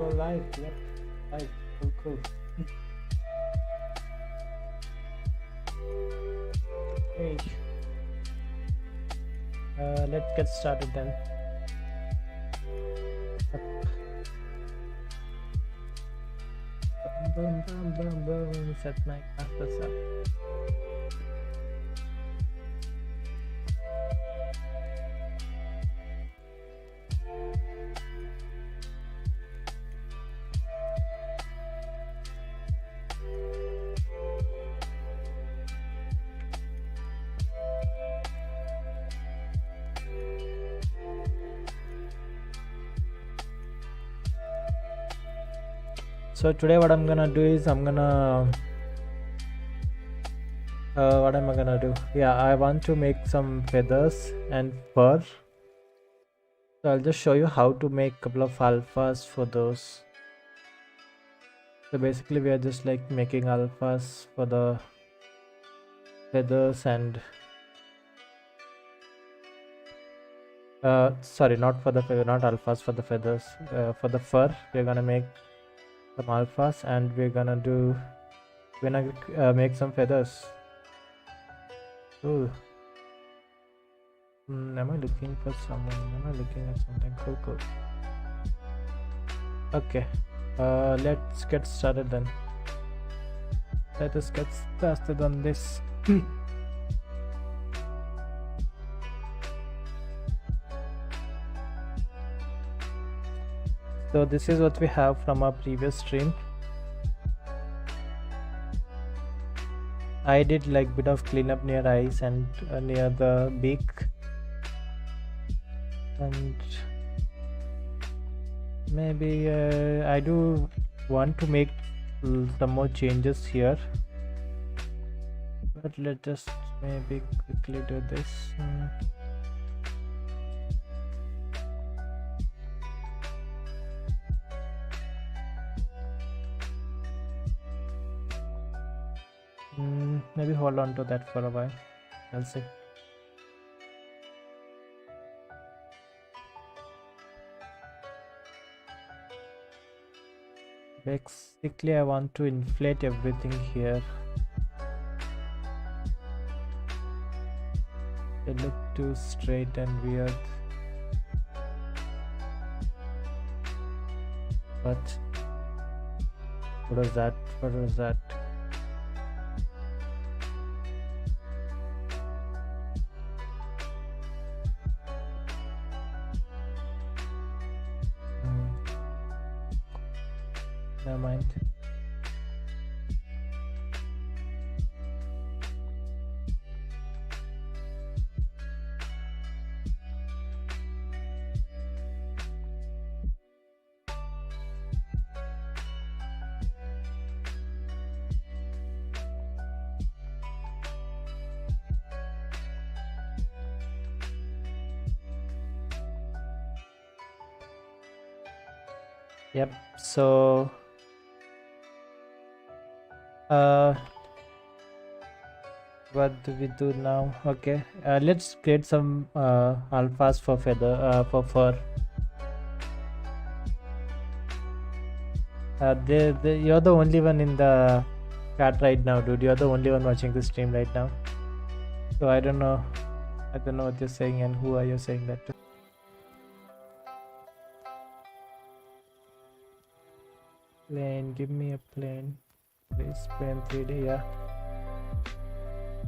Go live. Yep. Live. Cool. Hey. Let's get started then. Boom. Set my glasses up. So today what I'm gonna do is what am I gonna do? Yeah, I want to make some feathers and fur. So I'll just show you how to make a couple of alphas for those. So basically we are just like making alphas for the feathers and sorry, not for the feather, not alphas, for the feathers. For the fur we're gonna make some alphas and we're gonna make some feathers. Ooh. Am I looking for someone? Am I looking at something? Cool. Okay, let's get started then. Let us get started on this. So this is what we have from our previous stream. I did like bit of cleanup near eyes and near the beak, and maybe I do want to make some more changes here, but let's just maybe quickly do this. Maybe hold on to that for a while. I'll see. Basically I want to inflate everything here. They look too straight and weird, but what was that? Never mind. Yep, so what do we do now? Okay, let's create some alphas for for fur. You're the only one in the chat right now, dude. You're the only one watching the stream right now, so I don't know what you're saying and who are you saying that to. Plane, give me a plane, please. Plane 3D.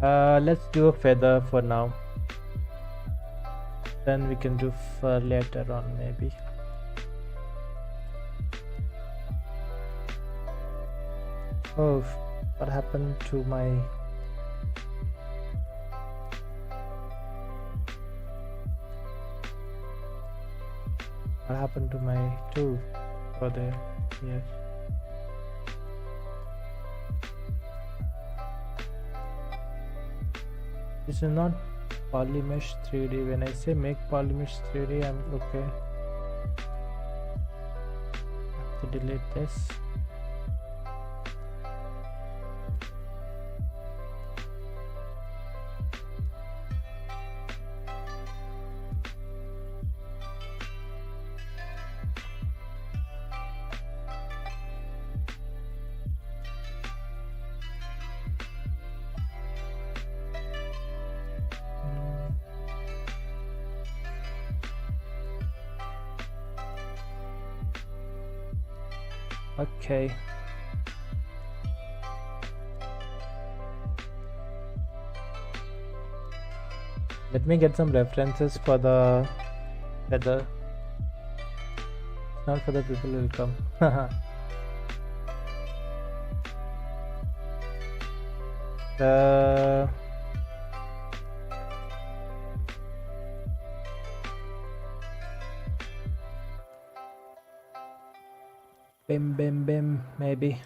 Yeah, let's do a feather for now, then we can do fur later on maybe. Oh, what happened to my two over there? Yes. This is not polymesh 3D. When I say make polymesh 3D, I'm okay. I have to delete this. Okay. Let me get some references for the feather. Not for the people who will come. the bim bim bim maybe.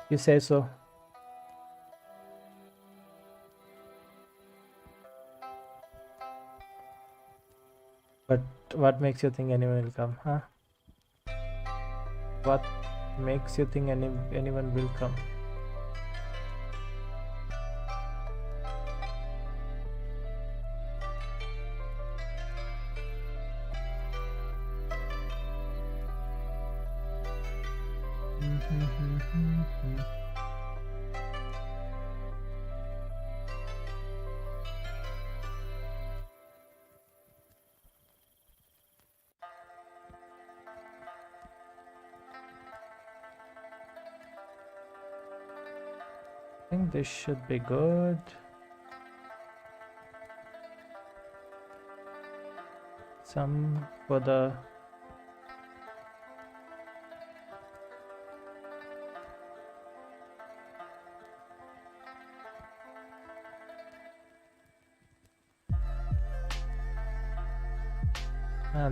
You say so. But what makes you think anyone will come, huh? What makes you think anyone will come? I think this should be good. Some for the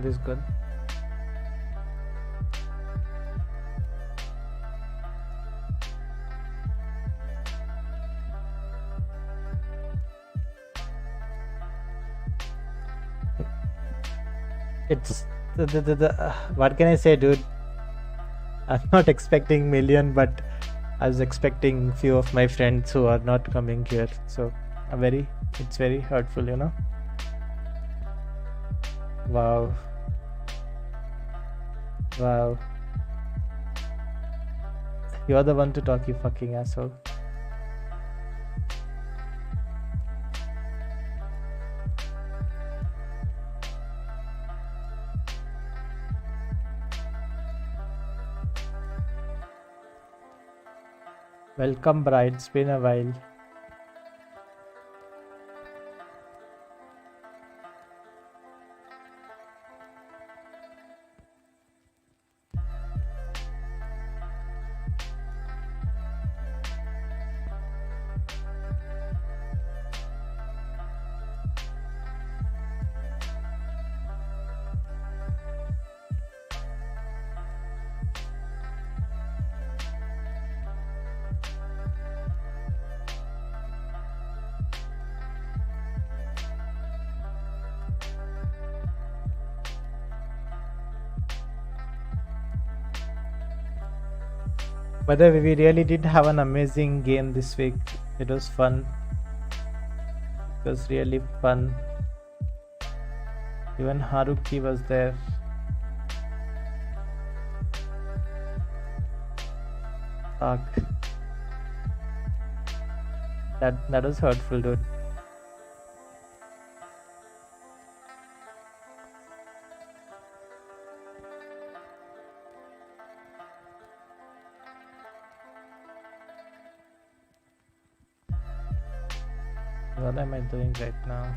this is good. It's what can I say, dude? I'm not expecting million, but I was expecting few of my friends who are not coming here, so it's very hurtful, you know. Wow. You're the one to talk, you fucking asshole. Welcome, bride. It's been a while. By the way, we really did have an amazing game this week. It was fun. It was really fun. Even Haruki was there. Fuck. That was hurtful, dude. What am I doing right now?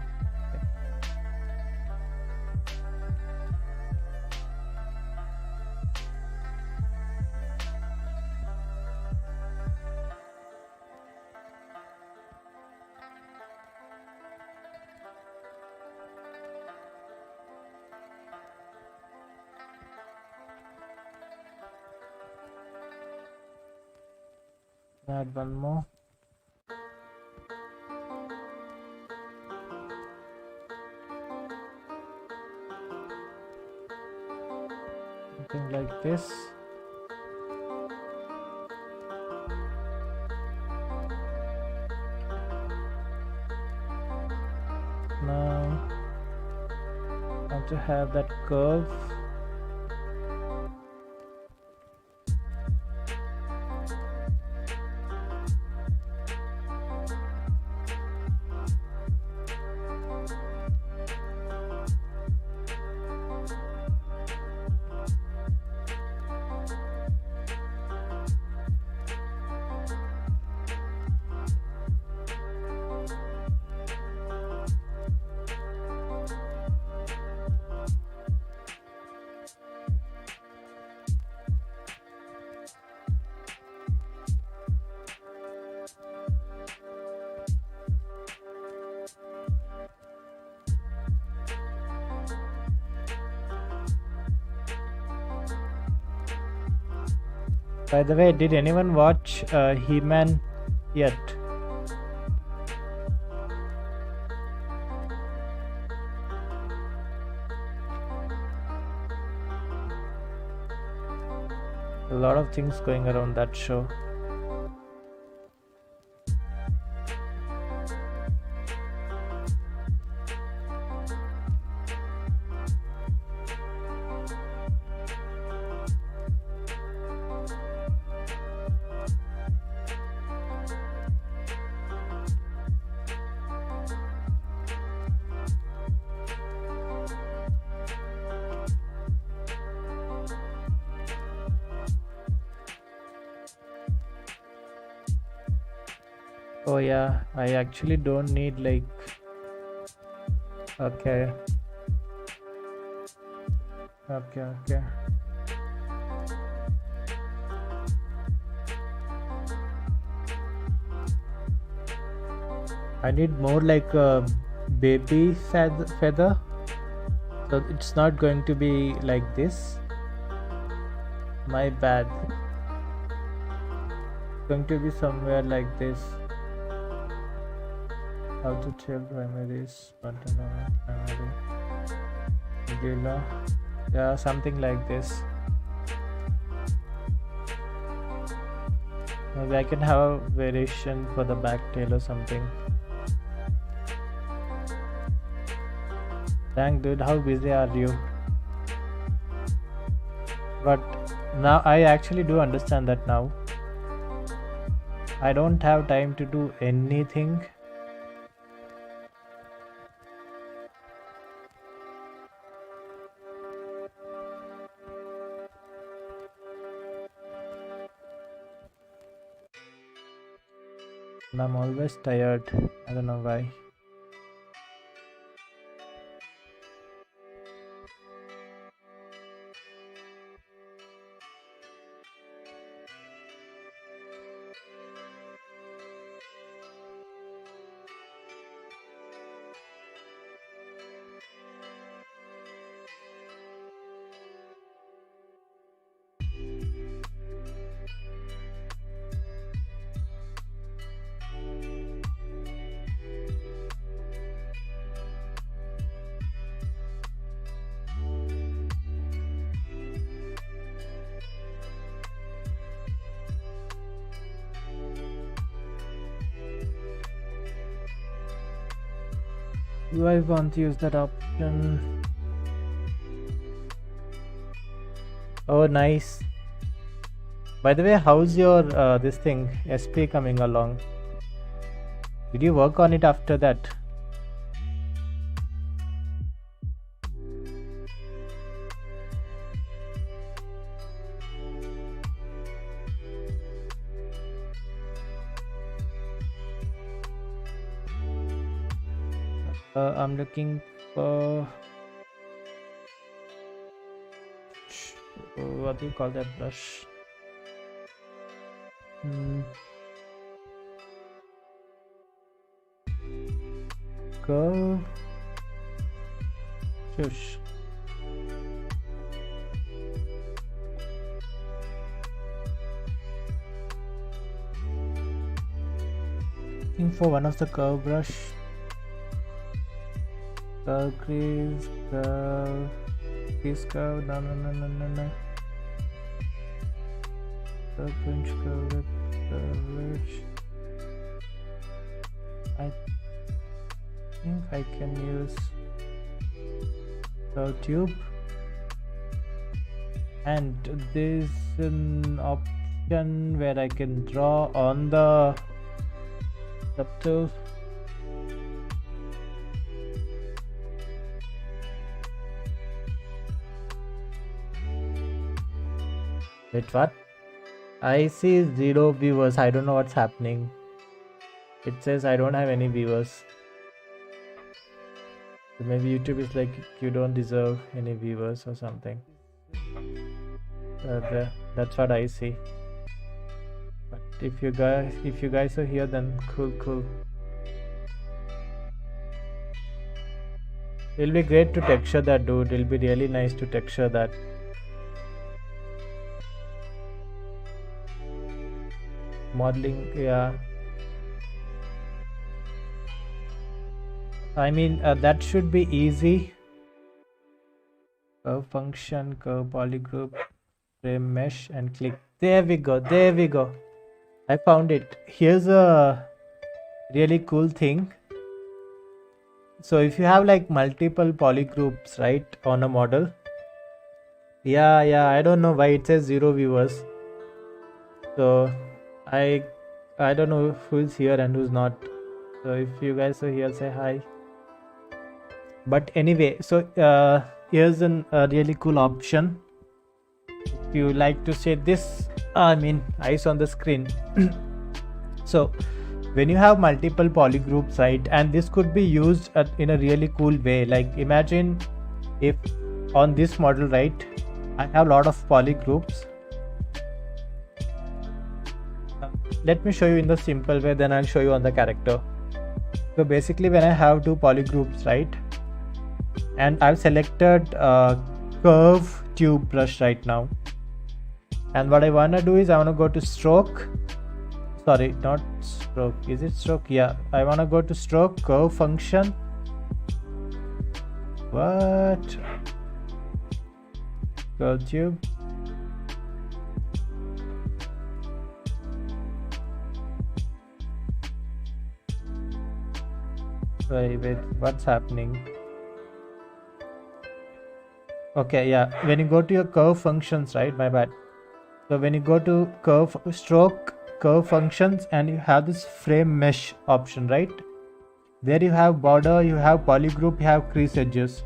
Add one more. Something like this. Now I want to have that curve. By the way, did anyone watch He-Man yet? A lot of things going around that show. Oh yeah, I actually don't need like... Okay. Okay. I need more like a baby feather. So it's not going to be like this. My bad. It's going to be somewhere like this. How to tell primaries, button primary, regular, yeah, something like this. Maybe I can have a variation for the back tail or something. Dang dude, how busy are you? But now I actually do understand that now. I don't have time to do anything. And I'm always tired. I don't know why. Do I want to use that option? Oh, nice. By the way, how's your this thing SP coming along? Did you work on it after that? I'm looking for what do you call that brush? Curve shush. Looking for one of the curve brush. Curve crease, curve, crease curve, no. Curve pinch, curve, curve. I think I can use curve tube, and there's an option where I can draw on the subtool. Wait, what? I see 0 viewers. I don't know what's happening. It says I don't have any viewers. So maybe YouTube is like, you don't deserve any viewers or something. That's what I see. But if you guys are here, then cool. It'll be great to texture that, dude. It'll be really nice to texture that. modeling, yeah. I mean, that should be easy. Curve function, curve polygroup, frame mesh, and click. There we go. There we go. I found it. Here's a really cool thing. So if you have like multiple polygroups, right, on a model. Yeah, I don't know why it says 0 viewers. So I don't know who's here and who's not. So if you guys are here, say hi. But anyway, so here's a really cool option. If you like to say this, I mean eyes on the screen. So when you have multiple polygroups, right, and this could be used in a really cool way. Like imagine if on this model, right, I have a lot of polygroups. Let me show you in the simple way, then I'll show you on the character. So basically when I have two polygroups, right, and I've selected curve tube brush right now, and what I want to do is I want to go to stroke, sorry, not stroke, is it stroke? Yeah, I want to go to stroke, curve function, what, curve tube, wait, what's happening? Okay, yeah, when you go to your curve functions, right, my bad. So when you go to curve stroke, curve functions, and you have this frame mesh option, right, there you have border, you have polygroup, you have crease edges.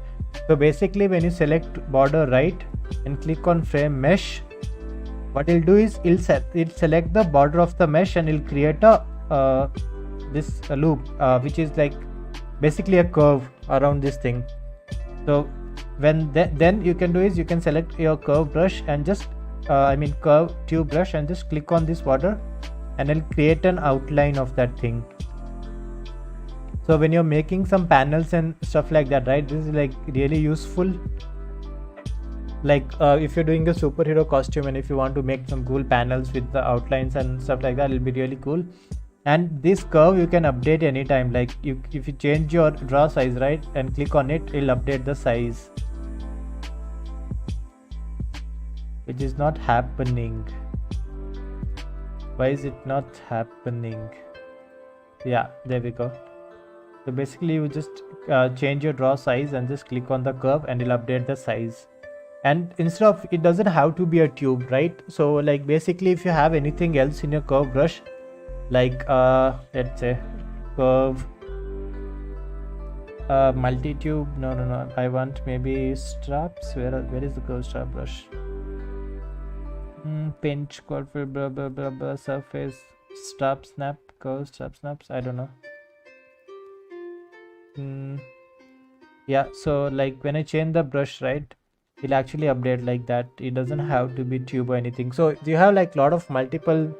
So basically when you select border, right, and click on frame mesh, what it'll do is it'll select the border of the mesh and it'll create a this loop which is like basically a curve around this thing. So when then you can do is you can select your curve brush and just curve tube brush and just click on this border and it'll create an outline of that thing. So when you're making some panels and stuff like that, right, this is like really useful. Like if you're doing a superhero costume and if you want to make some cool panels with the outlines and stuff like that, it'll be really cool. And this curve you can update anytime. Like if you change your draw size, right, and click on it, it'll update the size, which is not happening. Why is it not happening? Yeah, there we go. So basically you just change your draw size and just click on the curve and it'll update the size. And instead of, it doesn't have to be a tube, right? So like basically if you have anything else in your curve brush, like let's say curve multi-tube, no, I want maybe straps. Where is the curve strap brush? Pinch, curve, blah blah blah blah, surface, strap snap, curve strap snaps, I don't know. Yeah, so like when I change the brush, right, it'll actually update like that. It doesn't have to be tube or anything. So you have like a lot of multiple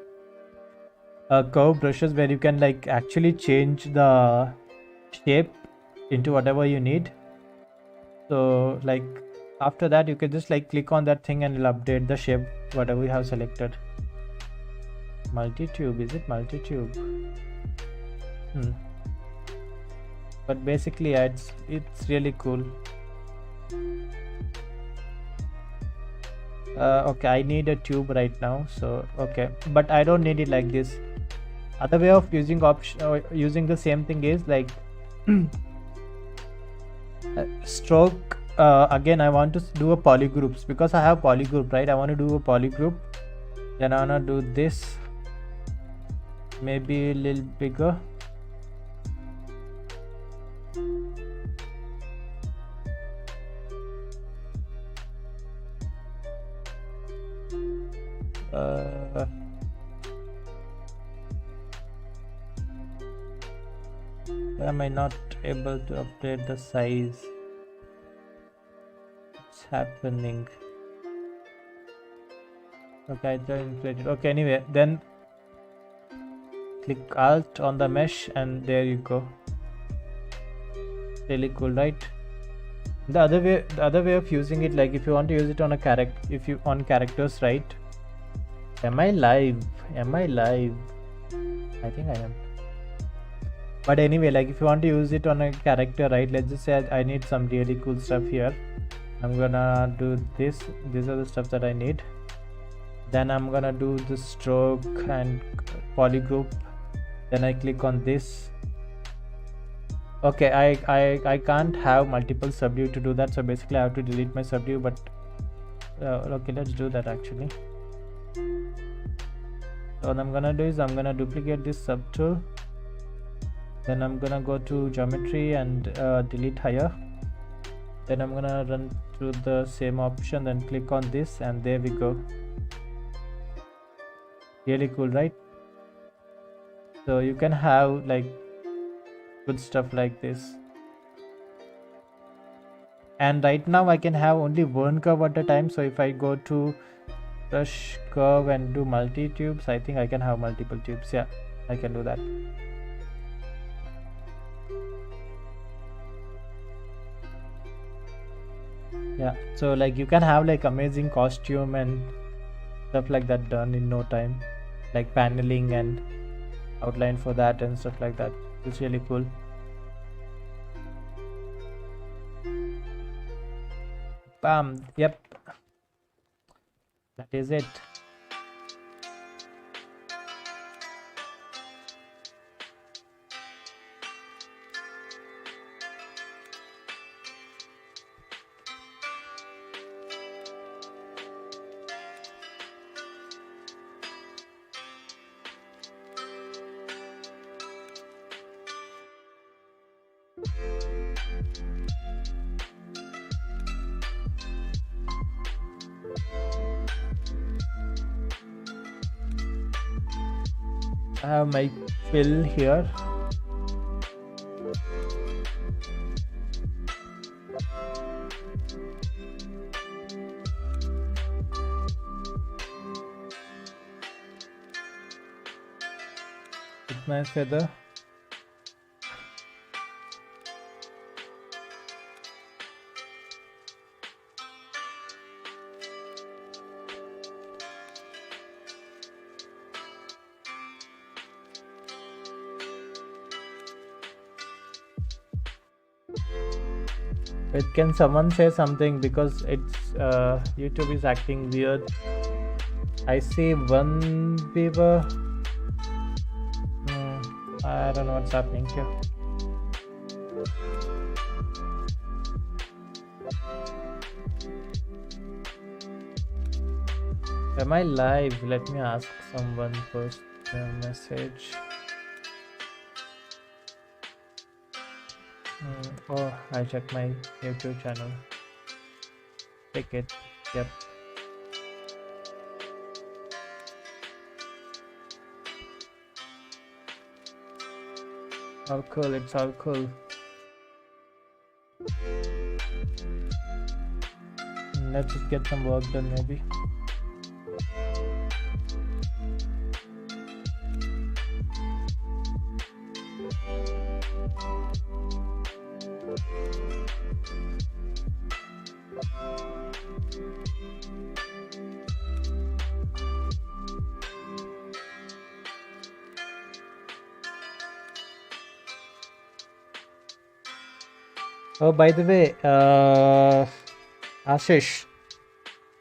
curve brushes where you can like actually change the shape into whatever you need. So like after that you can just like click on that thing and it'll update the shape whatever you have selected. Multi-tube, is it multi-tube? But basically yeah, it's really cool. Okay, I need a tube right now, so okay, but I don't need it like this. Other way of using using the same thing is like stroke. Again, I want to do a polygroups because I have polygroup, right? I want to do a polygroup. Then I want to do this, maybe a little bigger. Am I not able to update the size? What's happening? Okay, I tried inflated. Okay, anyway, then click Alt on the mesh and there you go. Really cool, right? The other way of using it, like if you want to use it on a character, if you on characters, right? Am I live? I think I am. But anyway, like if you want to use it on a character, right? Let's just say I need some really cool stuff here. I'm gonna do this. These are the stuff that I need. Then I'm gonna do the stroke and polygroup. Then I click on this. Okay, I can't have multiple subdue to do that, so basically I have to delete my subdue, but okay, let's do that actually. So what I'm gonna do is I'm gonna duplicate this subtool, then I'm gonna go to geometry and delete higher, then I'm gonna run through the same option, then click on this, and there we go. Really cool, right? So you can have like good stuff like this. And right now I can have only one curve at a time, so if I go to brush curve and do multi tubes, I think I can have multiple tubes. Yeah, I can do that. Yeah, so like you can have like amazing costume and stuff like that done in no time, like paneling and outline for that and stuff like that. It's really cool. Bam. Yep, that is it. I have my fill here. With my feather. Can someone say something, because it's YouTube is acting weird. I see one beaver. I don't know what's happening here. Am I live? Let me ask someone first. Message. Oh, I check my YouTube channel. Pick it. Yep. All cool. It's all cool. Let's just get some work done, maybe. Oh, by the way, Ashish,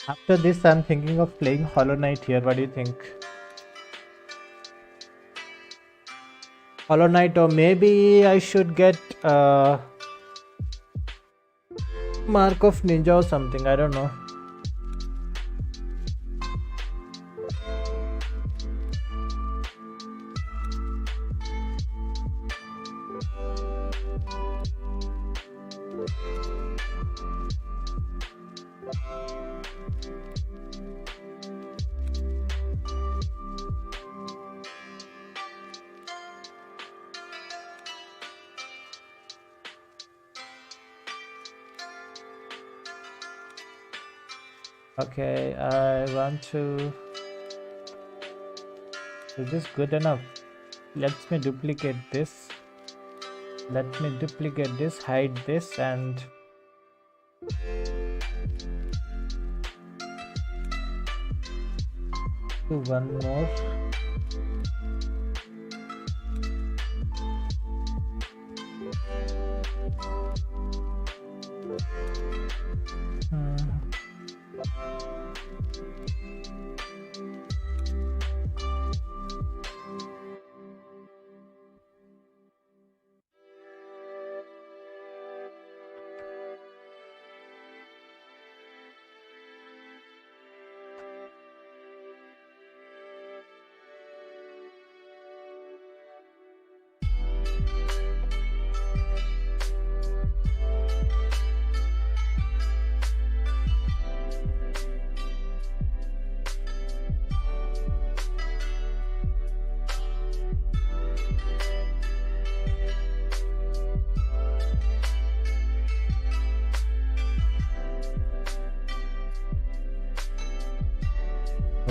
after this I'm thinking of playing Hollow Knight here. What do you think? Hollow Knight, or maybe I should get Mark of Ninja or something. I don't know. Okay, I want to. Is this good enough? Let me duplicate this. Let me duplicate this, hide this, and do one more.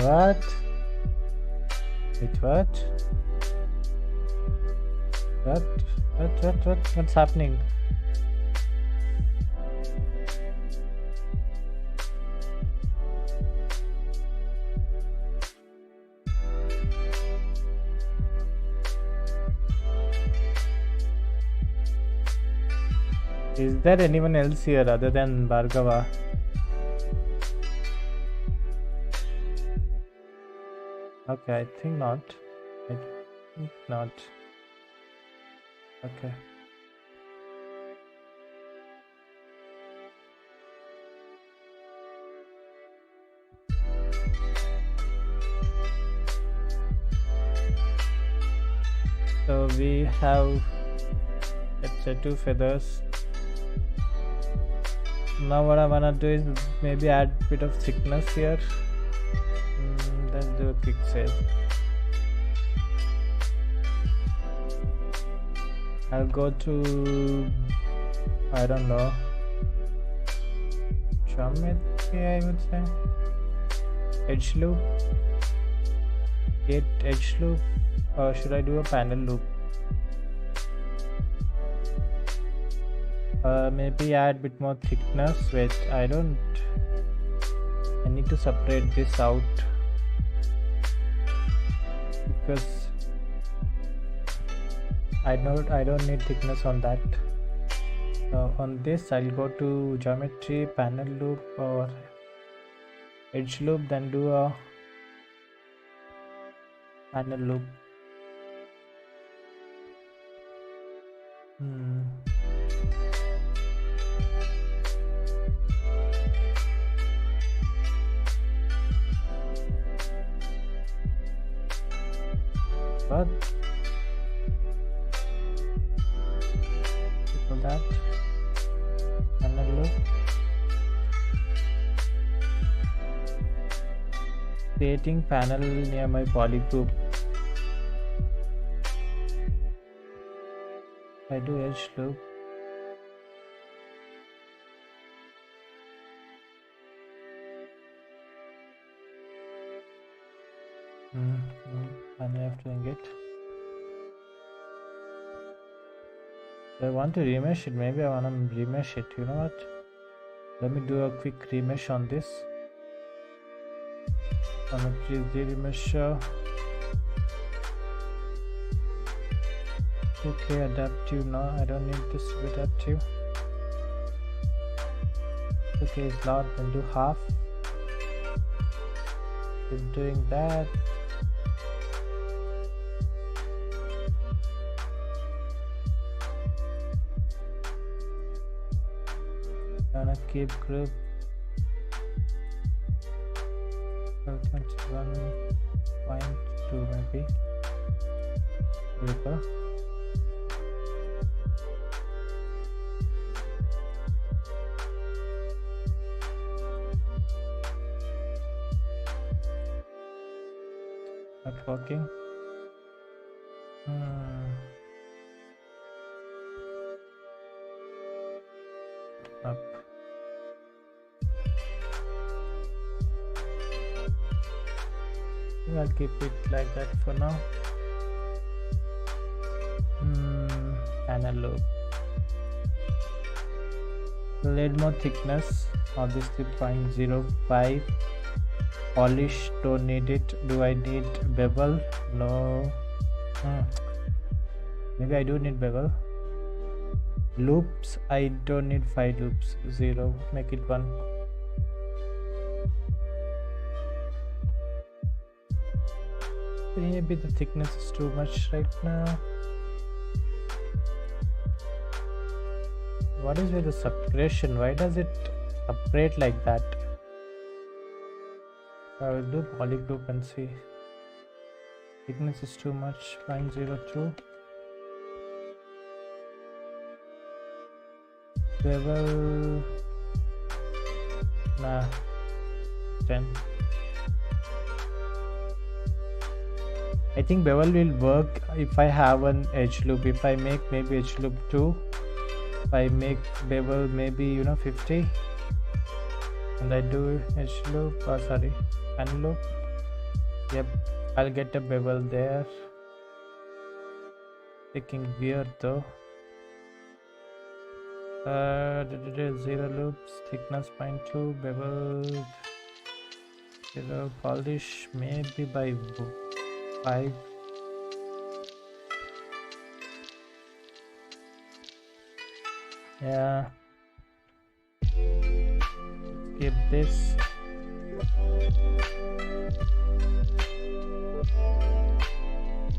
What? Wait, what? What's happening? Is there anyone else here other than Bhargava? Okay, I think not. I think not. Okay. So we have, let's say, 2 feathers. Now what I wanna do is maybe add a bit of thickness here. Let's do a quick save. I'll go to, I don't know, geometry, I would say. Edge loop. Edge loop. Or should I do a panel loop? Maybe add a bit more thickness. Wait, I need to separate this out because I don't need thickness on that. On this I'll go to geometry, panel loop or edge loop, then do a panel loop. But for that, panel loop, creating panel near my poly group. I do edge loop. I'm left doing it. I want to remesh it. Maybe I want to remesh it. You know what? Let me do a quick remesh on this. Geometry remesher. Okay, adaptive. No, I don't need this to be adaptive. Okay, it's not. Then do half. Keep doing that. Gonna keep group 1.2 maybe. Grouper. Not working. Up. I'll keep it like that for now. Panel loop. Need more thickness. Obviously 0.05. Polish, don't need it. Do I need bevel? No. Maybe I do need bevel. Loops, I don't need 5 loops. 0, make it 1. Maybe the thickness is too much right now. What is with the separation? Why does it separate like that? I will do polygroup and see. Thickness is too much. 0.02. Bevel. Nah. 10. I think bevel will work if I have an edge loop. If I make maybe edge loop 2, if I make bevel maybe 50, and I do edge loop, fan loop. Yep, I'll get a bevel there. Looking weird though. 0 loops, thickness 0.2, bevel 0, polish maybe by 5. Yeah, skip this.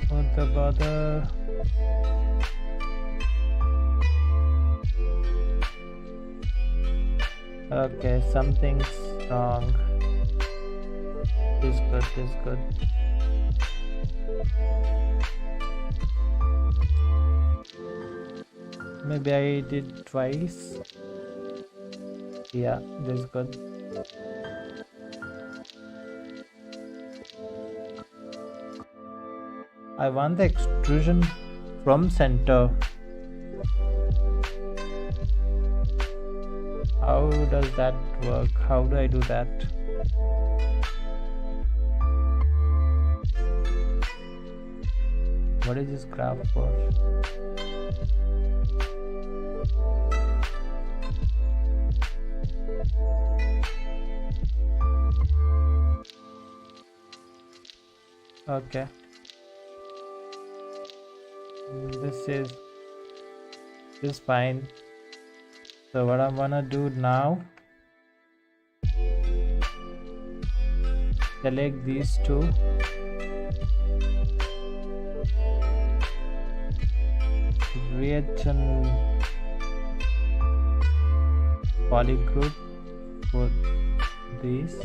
What the bother? Okay, something's wrong. This good. Maybe I did twice. Yeah, this is good. I want the extrusion from center. How does that work? How do I do that? What is this graph for? Okay. This is fine. So what I'm gonna do now, select these two, create an polygroup for these.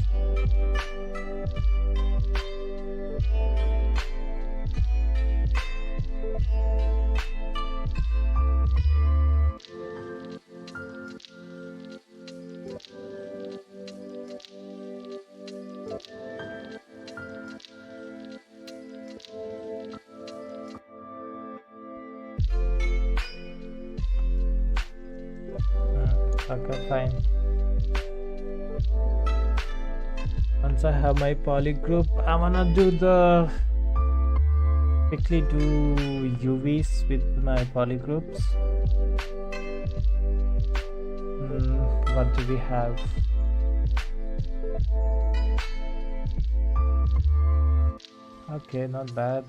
Okay, fine. Once I have my polygroup, I'm gonna quickly do UVs with my polygroups. What do we have? Okay, not bad.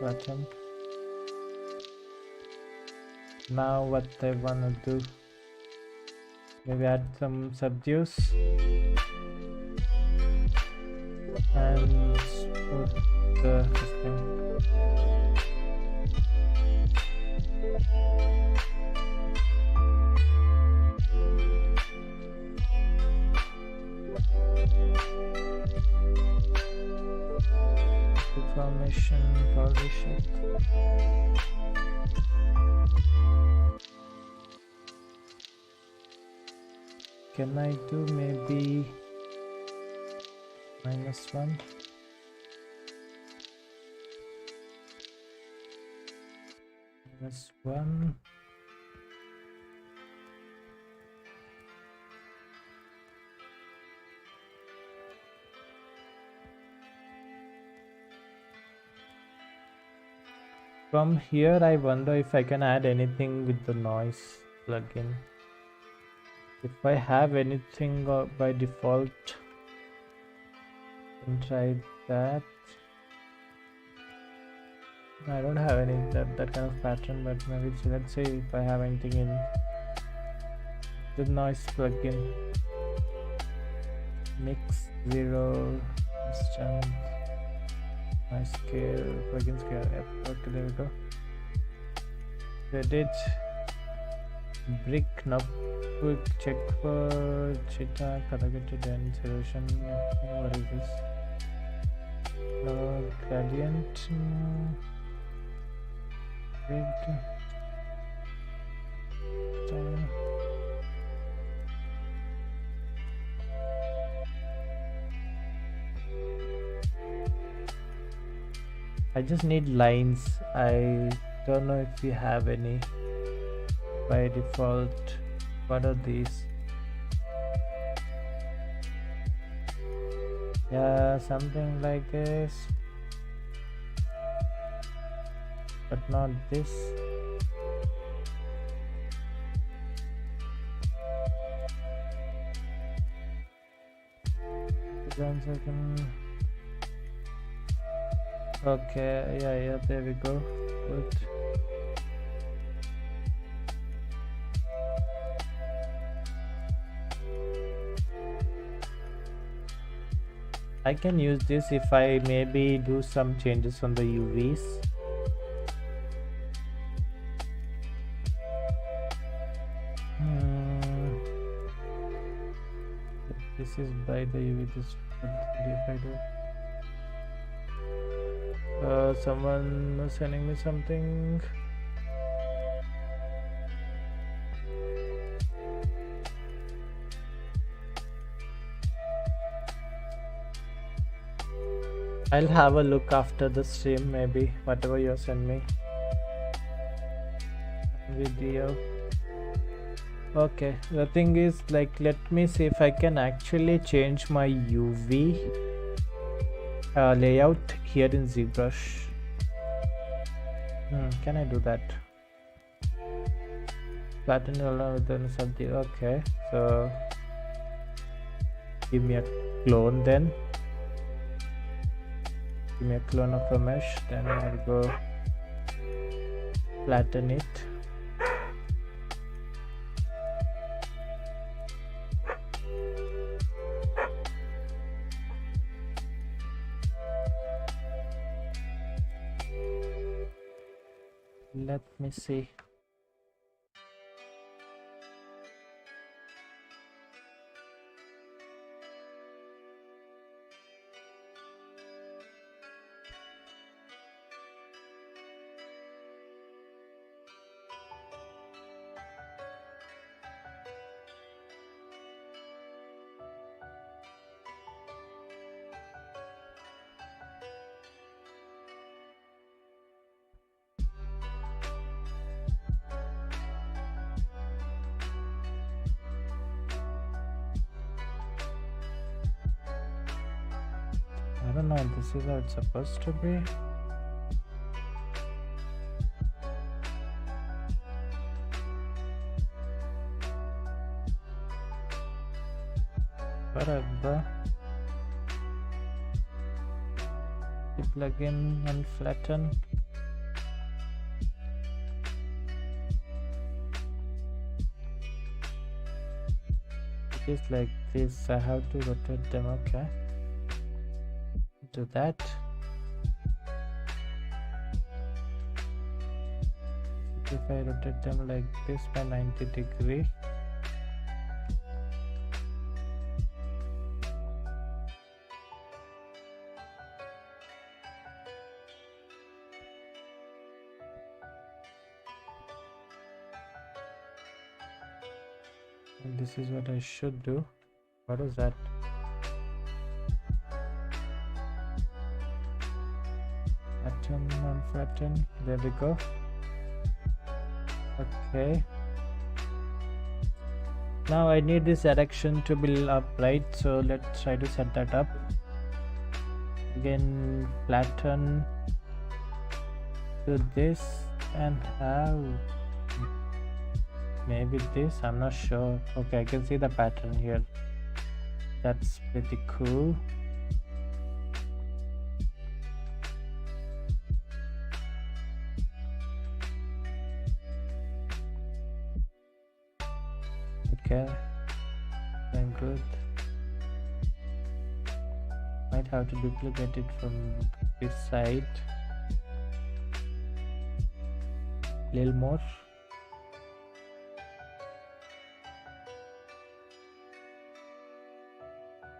Button. Now what I wanna do, maybe add some subdues and put this thing. Deformation, polish it. Can I do maybe -1? -1. From here, I wonder if I can add anything with the noise plugin. If I have anything by default, I can try that. I don't have any that kind of pattern, but maybe let's see if I have anything in the noise plugin. Mix 0 instant noise scale plugin scale. Yep. Okay, there we go. Edit brick knob. Quick check for cheetah targeted and solution. What is this? Gradient. I just need lines. I don't know if we have any by default. What are these? Yeah, something like this, but not this. One second. Okay, yeah, there we go. Good. I can use this if I maybe do some changes on the UVs. This is by the UV. This if I do. Someone was sending me something. I'll have a look after the stream, maybe whatever you send me. Video. Okay, the thing is, like, let me see if I can actually change my UV layout here in ZBRUSH. Can I do that? Flatten along with the something. Okay, so give me a clone then. Give me a clone of a mesh, then I'll go flatten it. Let me see. I don't know, this is how it's supposed to be. Whatever. Plug in and flatten. It is like this. I have to rotate them. Okay. Do that. If I rotate them like this by 90 degrees, and this is what I should do. What is that? Unflatten. There we go. Okay. Now I need this direction to be up, right? So let's try to set that up. Again, flatten to this and have maybe this. I'm not sure. Okay, I can see the pattern here. That's pretty cool. Okay, then good. Might have to duplicate it from this side. Little more.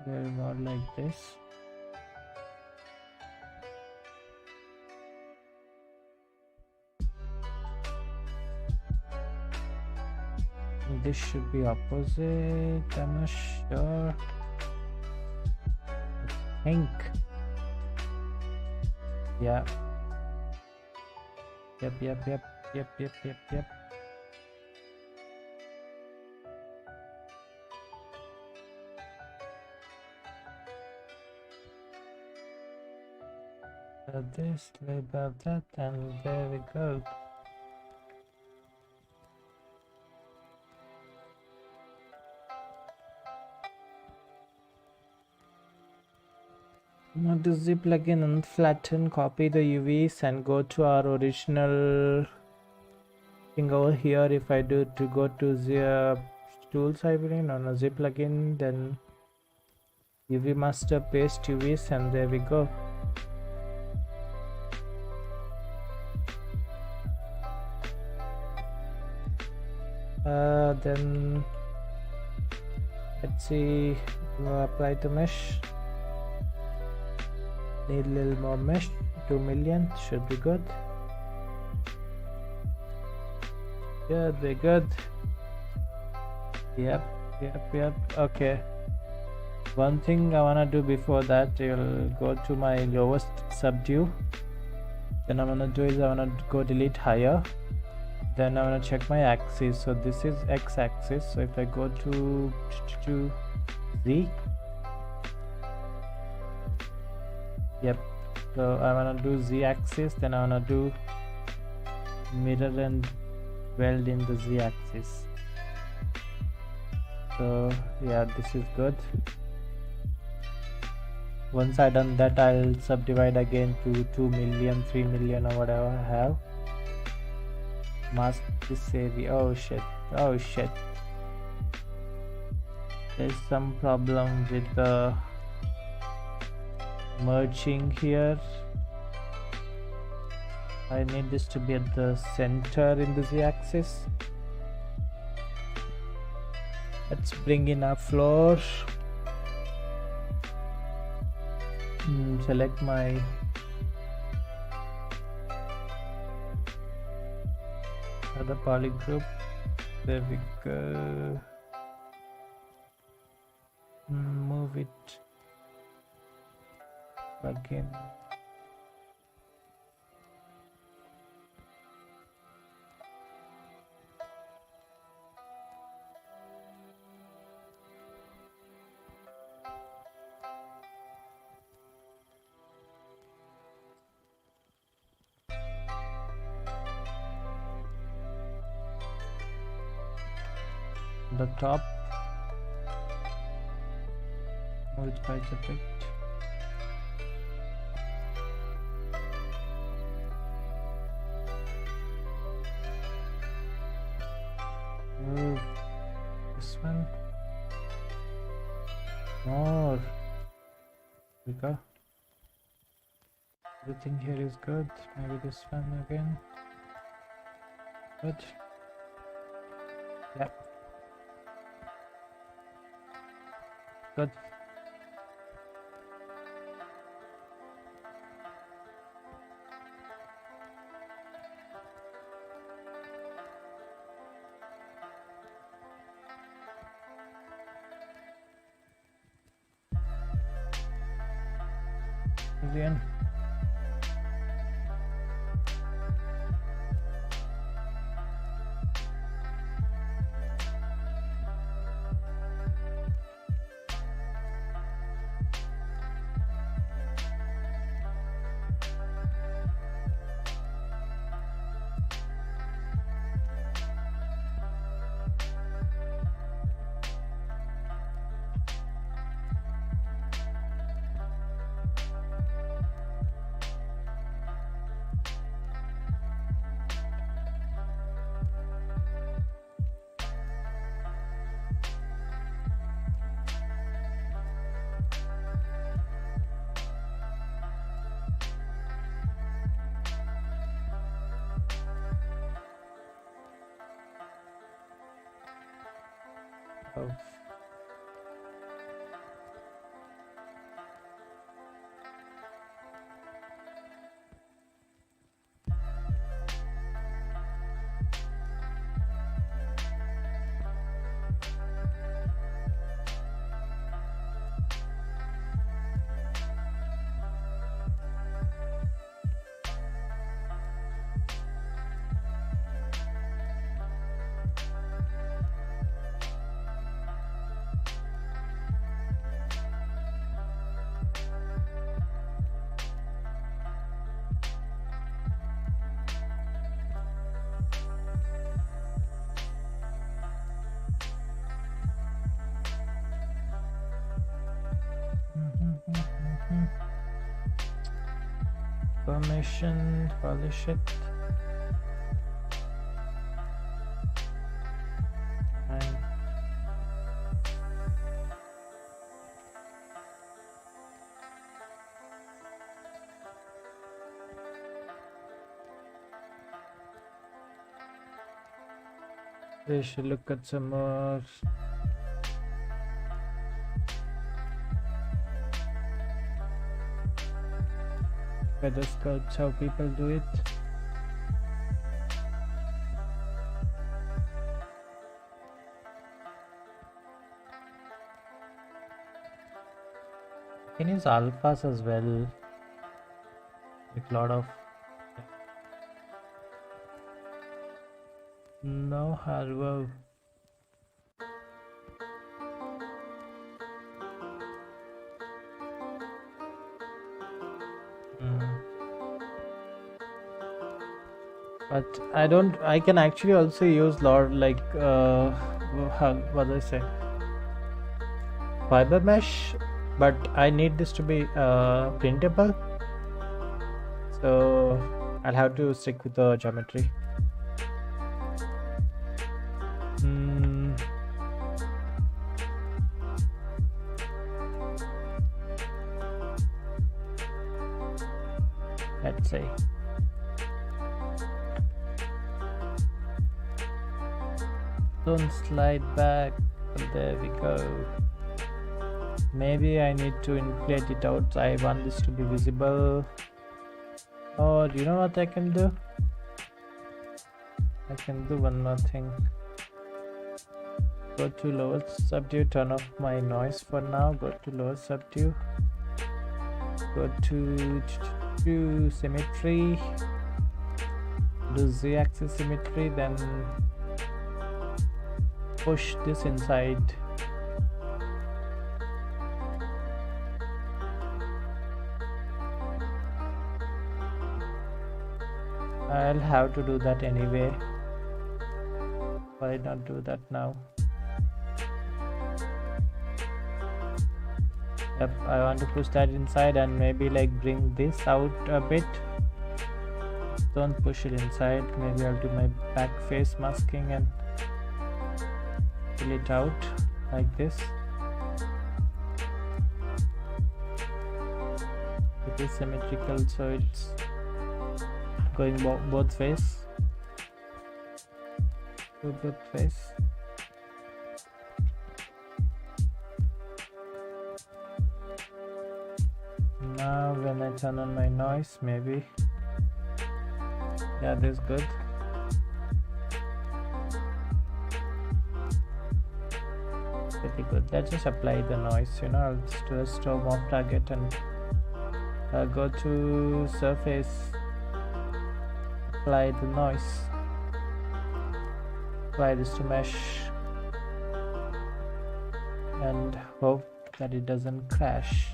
Little more like this. This should be opposite. I'm not sure. I think. Yeah. Yep. This, label that, and there we go. Now to Z plugin and flatten, copy the UVs and go to our original thing over here. If I do to go to the tools, I believe on a Z plugin, then UV master, paste UVs, and there we go. Then let's see, apply the mesh. Need a little more mesh. 2 million should be good. We're good. Yep. Okay. One thing I wanna do before that, you'll go to my lowest subdue. Then I'm gonna do is I wanna go delete higher. Then I want to check my axis. So this is x-axis. So if I go to Z, yep. So I want to do z-axis. Then I want to do mirror and weld in the z-axis. So yeah, this is good. Once I done that, I'll subdivide again to 2 million, 3 million, or whatever I have. Mask this area. Oh shit, there's some problem with the merging here. I need this to be at the center in the z-axis. Let's bring in our floor. Select my other poly group. There we go. Move it again. The top, move it quite a bit. Move this one more. We go. Everything here is good. Maybe this one again. Good. Yeah. Good. Again. Oh. Permission, polish it. And we should look at some more. Feather sculpts, how people do it. You can use alphas as well. Like a lot of no hardware. But I can actually also use lot like what do I say, fiber mesh, but I need this to be printable, so I'll have to stick with the geometry. Let's say don't slide back. There we go. Maybe I need to inflate it out. I want this to be visible. Or you know what I can do? I can do one more thing. Go to lower subdue, turn off my noise for now. Go to lower subdue. Go to symmetry. Do z-axis symmetry, then push this inside. I'll have to do that anyway. Why not do that now? Yep, I want to push that inside and maybe like bring this out a bit. Don't push it inside. Maybe I'll do my back face masking and pull it out like this. It is symmetrical, so it's going both ways. To both ways. Now when I turn on my noise, maybe yeah, this is good. Pretty good. Let's just apply the noise, you know. I'll just do a storm off target and go to surface, apply the noise, apply this to mesh, and hope that it doesn't crash.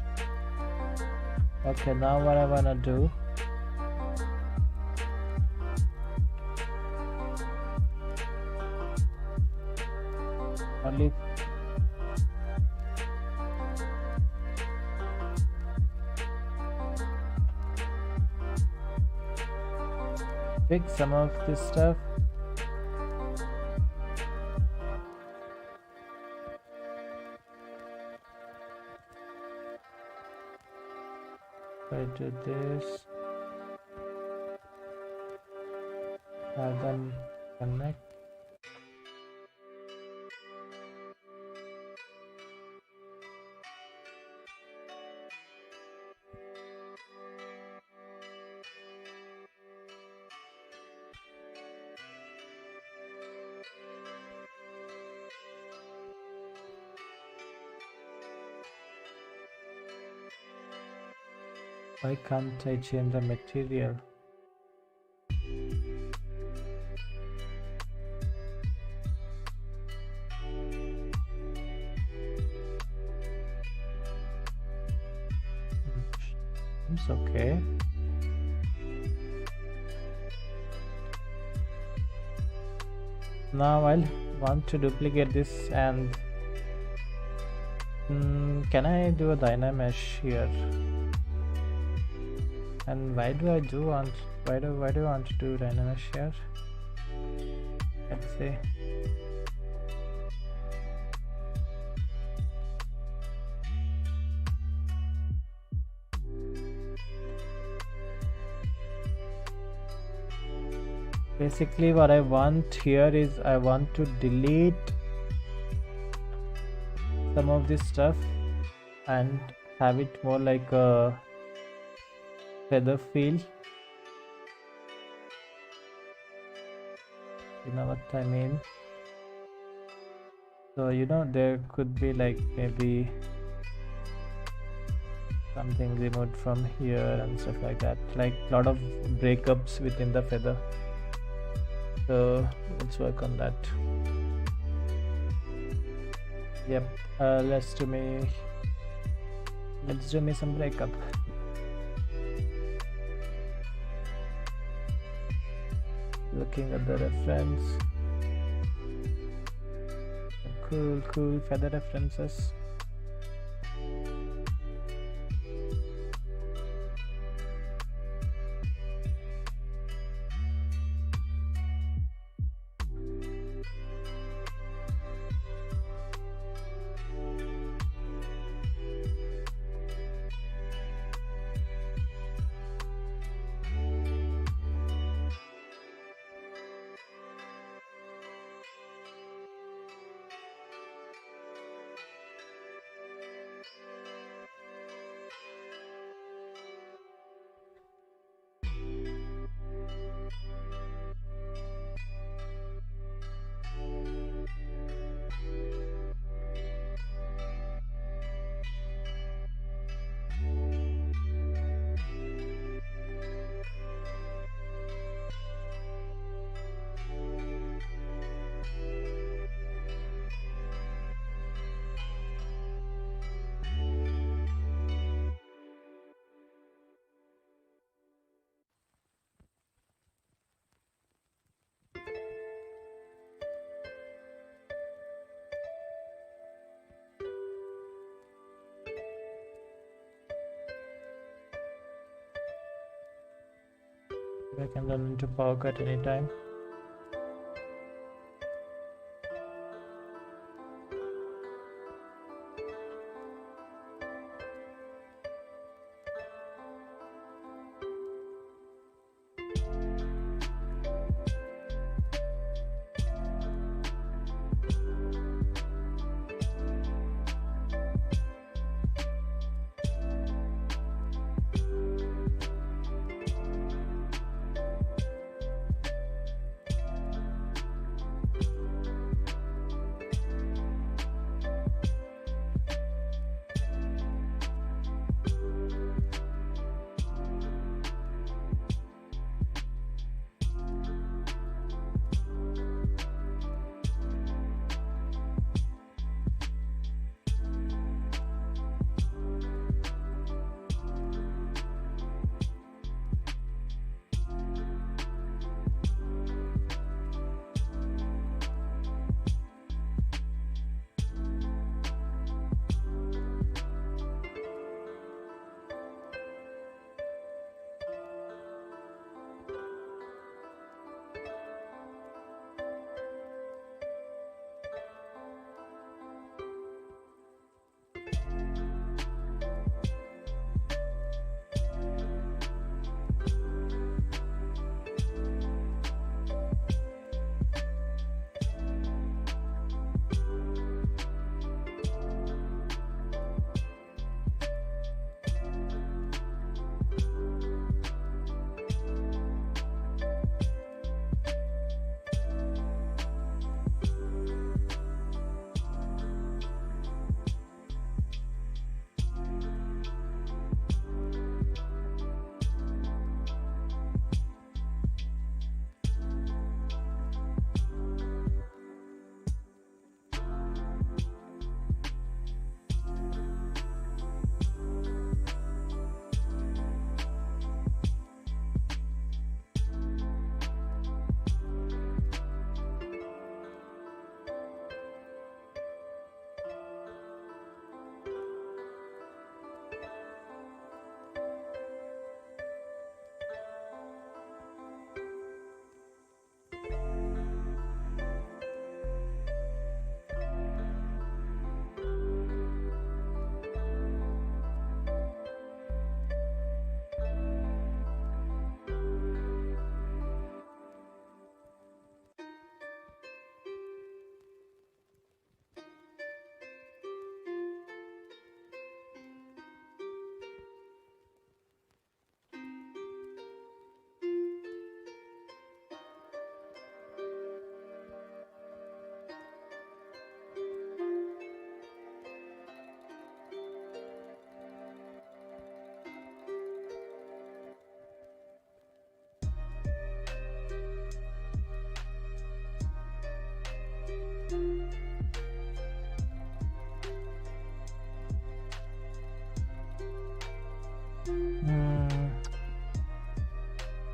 Okay, now what I wanna do, only fix some of this stuff. I do this, have them connect. Why can't I change the material? It's okay. Now I'll want to duplicate this and can I do a dynamesh here? And why do I want to do dynamesh here? Let's see. Basically what I want here is I want to delete some of this stuff and have it more like a feather feel. You know what I mean? So there could be like maybe something removed from here and stuff like that, like a lot of breakups within the feather. So let's work on that. Yep. Let's do me some breakup. Looking at the reference, cool feather references. I can run into power cut anytime.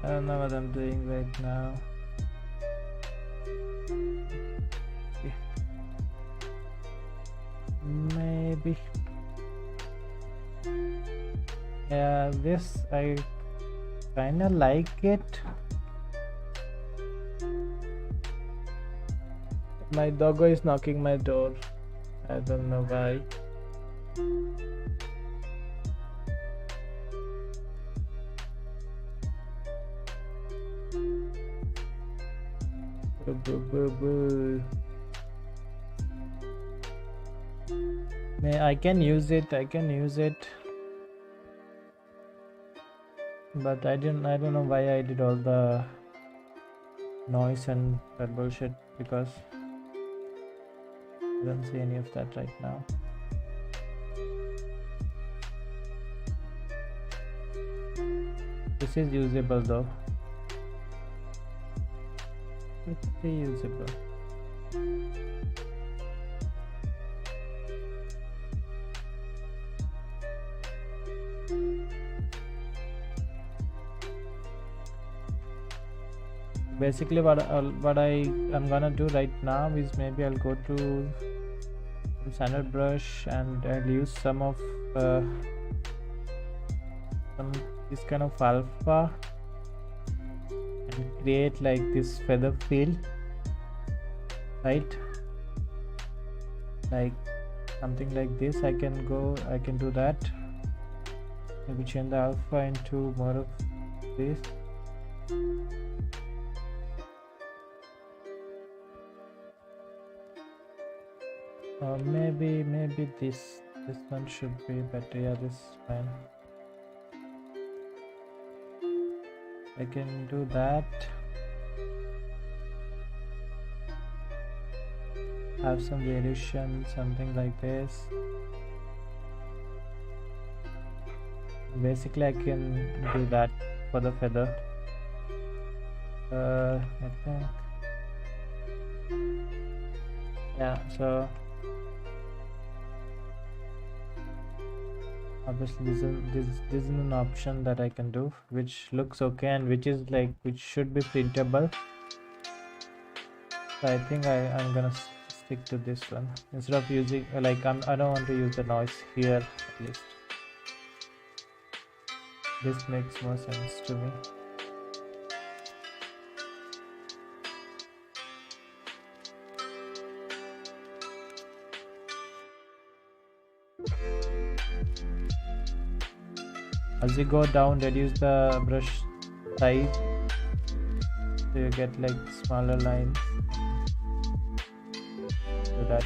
I don't know what I'm doing right now. Okay. Maybe. Yeah, this I kinda like it. My doggo is knocking my door. I don't know why. Boo, boo, boo, boo. I can use it. But I don't know why I did all the noise and that bullshit, because I don't see any of that right now. This is usable though. Pretty usable. Basically what I'm gonna do right now is maybe I'll go to ZBRUSH and I'll use some of this kind of alpha and create like this feather field, right? Like something like this. I can do that. Maybe change the alpha into more of this. Or maybe this one should be better. Yeah, this is fine. I can do that. Have some variation, something like this. Basically I can do that for the feather. I think, yeah, so obviously this is an option that I can do, which looks okay and which should be printable. So I think I'm gonna stick to this one instead of using I don't want to use the noise here. At least this makes more sense to me. As you go down, reduce the brush size so you get like smaller lines. Do that.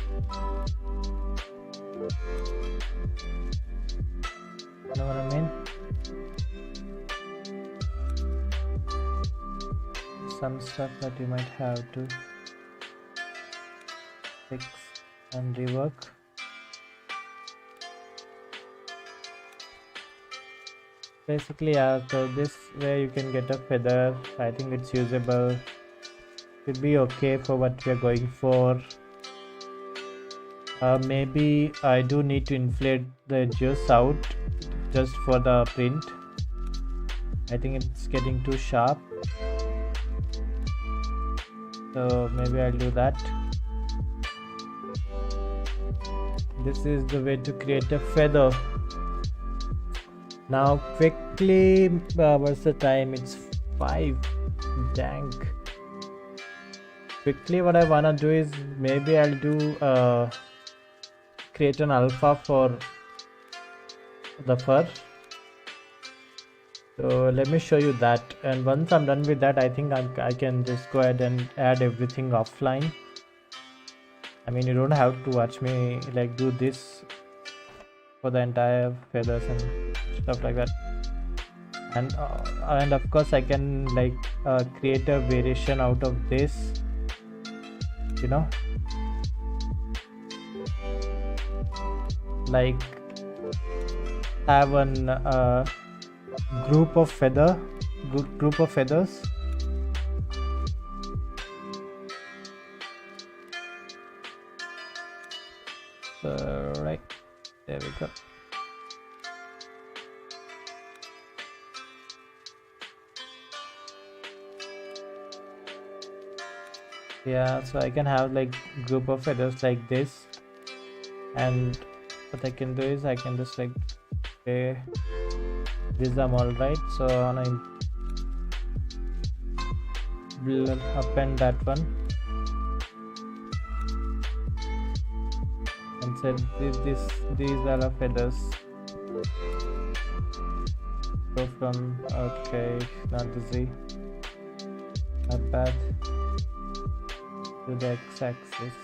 You know what I mean? Some stuff that you might have to fix and rework. Basically, yeah, so this way you can get a feather. I think it's usable. Should be okay for what we are going for. Maybe I do need to inflate the edges out just for the print. I think it's getting too sharp. So maybe I'll do that. This is the way to create a feather. Now quickly, what's the time? It's 5. Dang. Quickly what I wanna do is maybe I'll do create an alpha for the fur. So let me show you that, and once I'm done with that, I think I can just go ahead and add everything offline. I mean, you don't have to watch me like do this for the entire feathers and stuff like that. And of course I can like create a variation out of this, you know, like have an group of feathers. Right, there we go. Yeah, so I can have like group of feathers like this, and what I can do is I can just like say these are all right. So I wanna append that one and said these are the feathers. So from okay, not the Z, not bad, to the x-axis.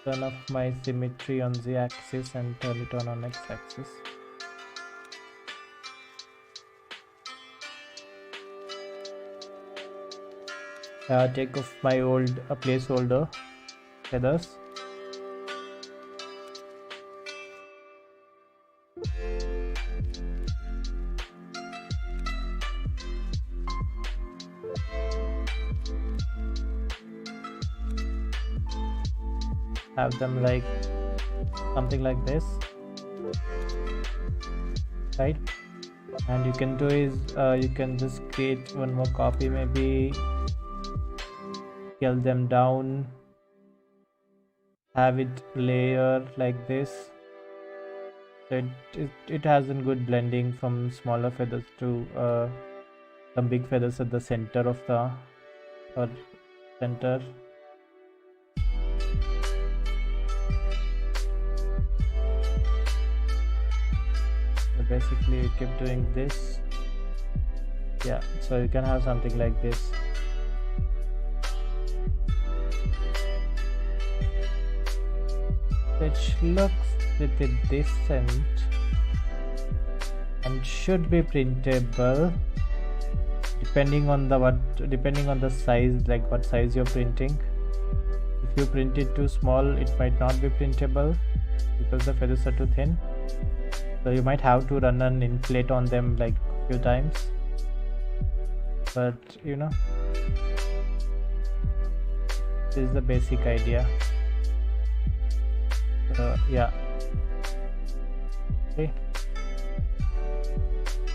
Turn off my symmetry on z-axis and turn it on x-axis. Take off my old placeholder feathers. Have them like something like this, right? And you can do is you can just create one more copy, maybe scale them down, have it layer like this, so it has a good blending from smaller feathers to some big feathers at the center of the center. Basically you keep doing this. Yeah, so you can have something like this. Which looks pretty decent and should be printable depending on the size, like what size you're printing. If you print it too small, it might not be printable because the feathers are too thin. So you might have to run an inflate on them like a few times, but you know, this is the basic idea. Yeah, okay,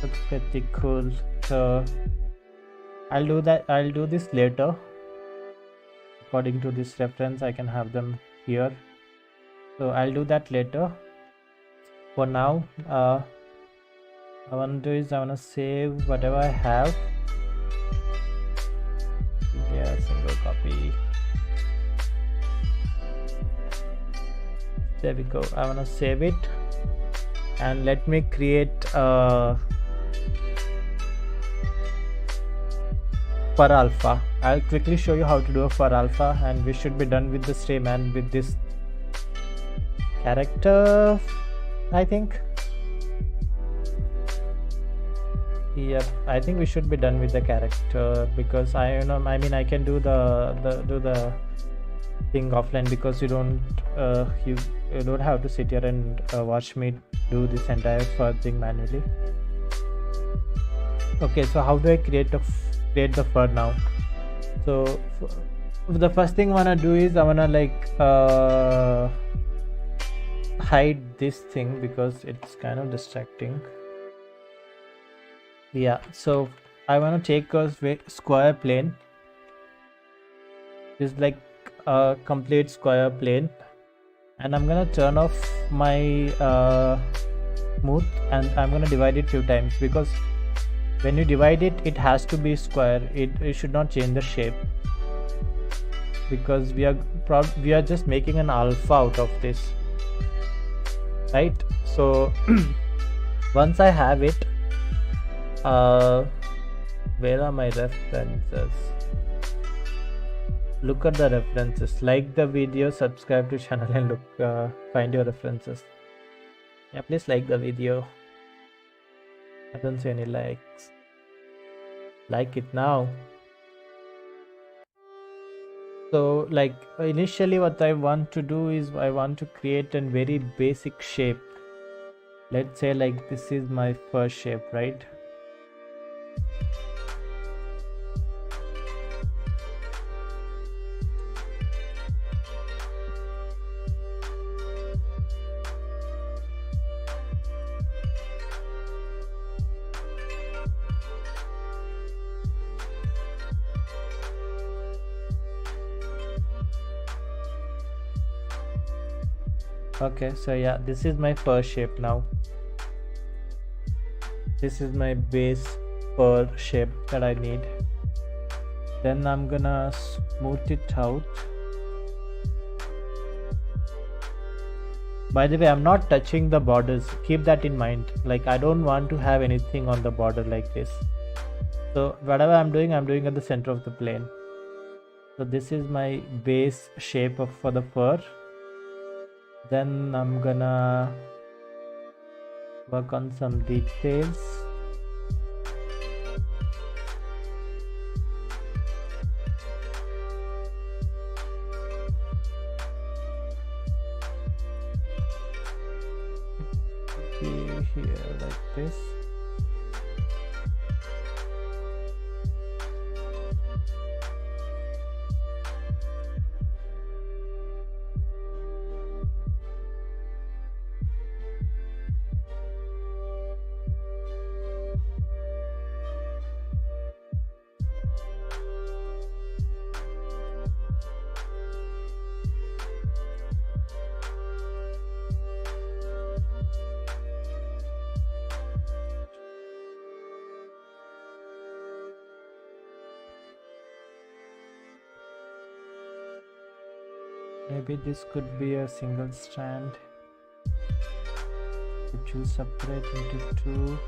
that's pretty cool. So I'll do this later. According to this reference, I can have them here, so I'll do that later. For now, I want to do is I want to save whatever I have. Yeah, single copy. There we go. I want to save it, and let me create for alpha. I'll quickly show you how to do a for alpha, and we should be done with the stream and with this character, I think. Yep, I think we should be done with the character, because I can do the thing offline, because you don't have to sit here and watch me do this entire thing manually. Okay, so how do I create the fur now? So the first thing I wanna do is I wanna like hide this thing because it's kind of distracting. Yeah, so I want to take a square plane. It's like a complete square plane, and I'm gonna turn off my smooth, and I'm gonna divide it few times, because when you divide it, it has to be square. It should not change the shape, because we are just making an alpha out of this, right? So once I have it, where are my references? Look at the references, like the video, subscribe to channel, and look, find your references. Yeah, please like the video. I don't see any likes. Like it now. So like initially what I want to do is I want to create a very basic shape. Let's say like this is my first shape, right? Okay, so yeah, this is my fur shape now. This is my base fur shape that I need. Then I'm gonna smooth it out. By the way, I'm not touching the borders, keep that in mind. Like, I don't want to have anything on the border like this. So whatever I'm doing at the center of the plane. So this is my base shape for the fur. Then I'm gonna work on some details. Here like this. Maybe this could be a single strand, which will separate into two.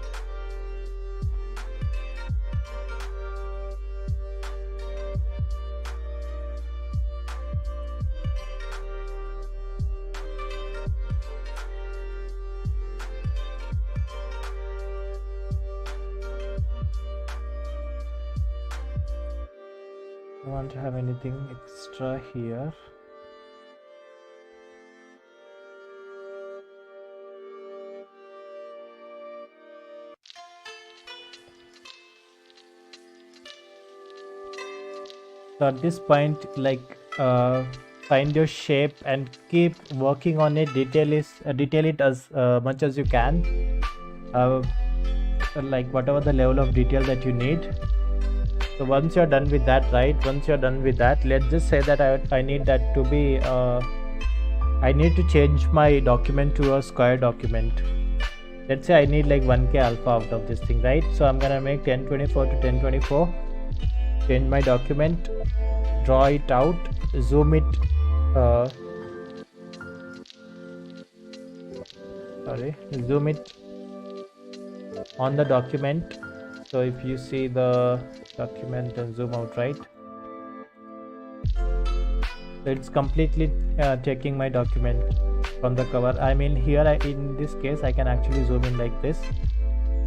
I don't want to have anything extra here. So at this point, like, find your shape and keep working on it. Detail it as much as you can, like whatever the level of detail that you need. So once you're done with that, let's just say that I need that to be I need to change my document to a square document. Let's say I need like 1k alpha out of this thing, right? So I'm gonna make 1024 to 1024, change my document, draw it out, zoom it, zoom it on the document. So if you see the document and zoom out, right? So it's completely taking my document from the cover. I mean, here in this case I can actually zoom in like this.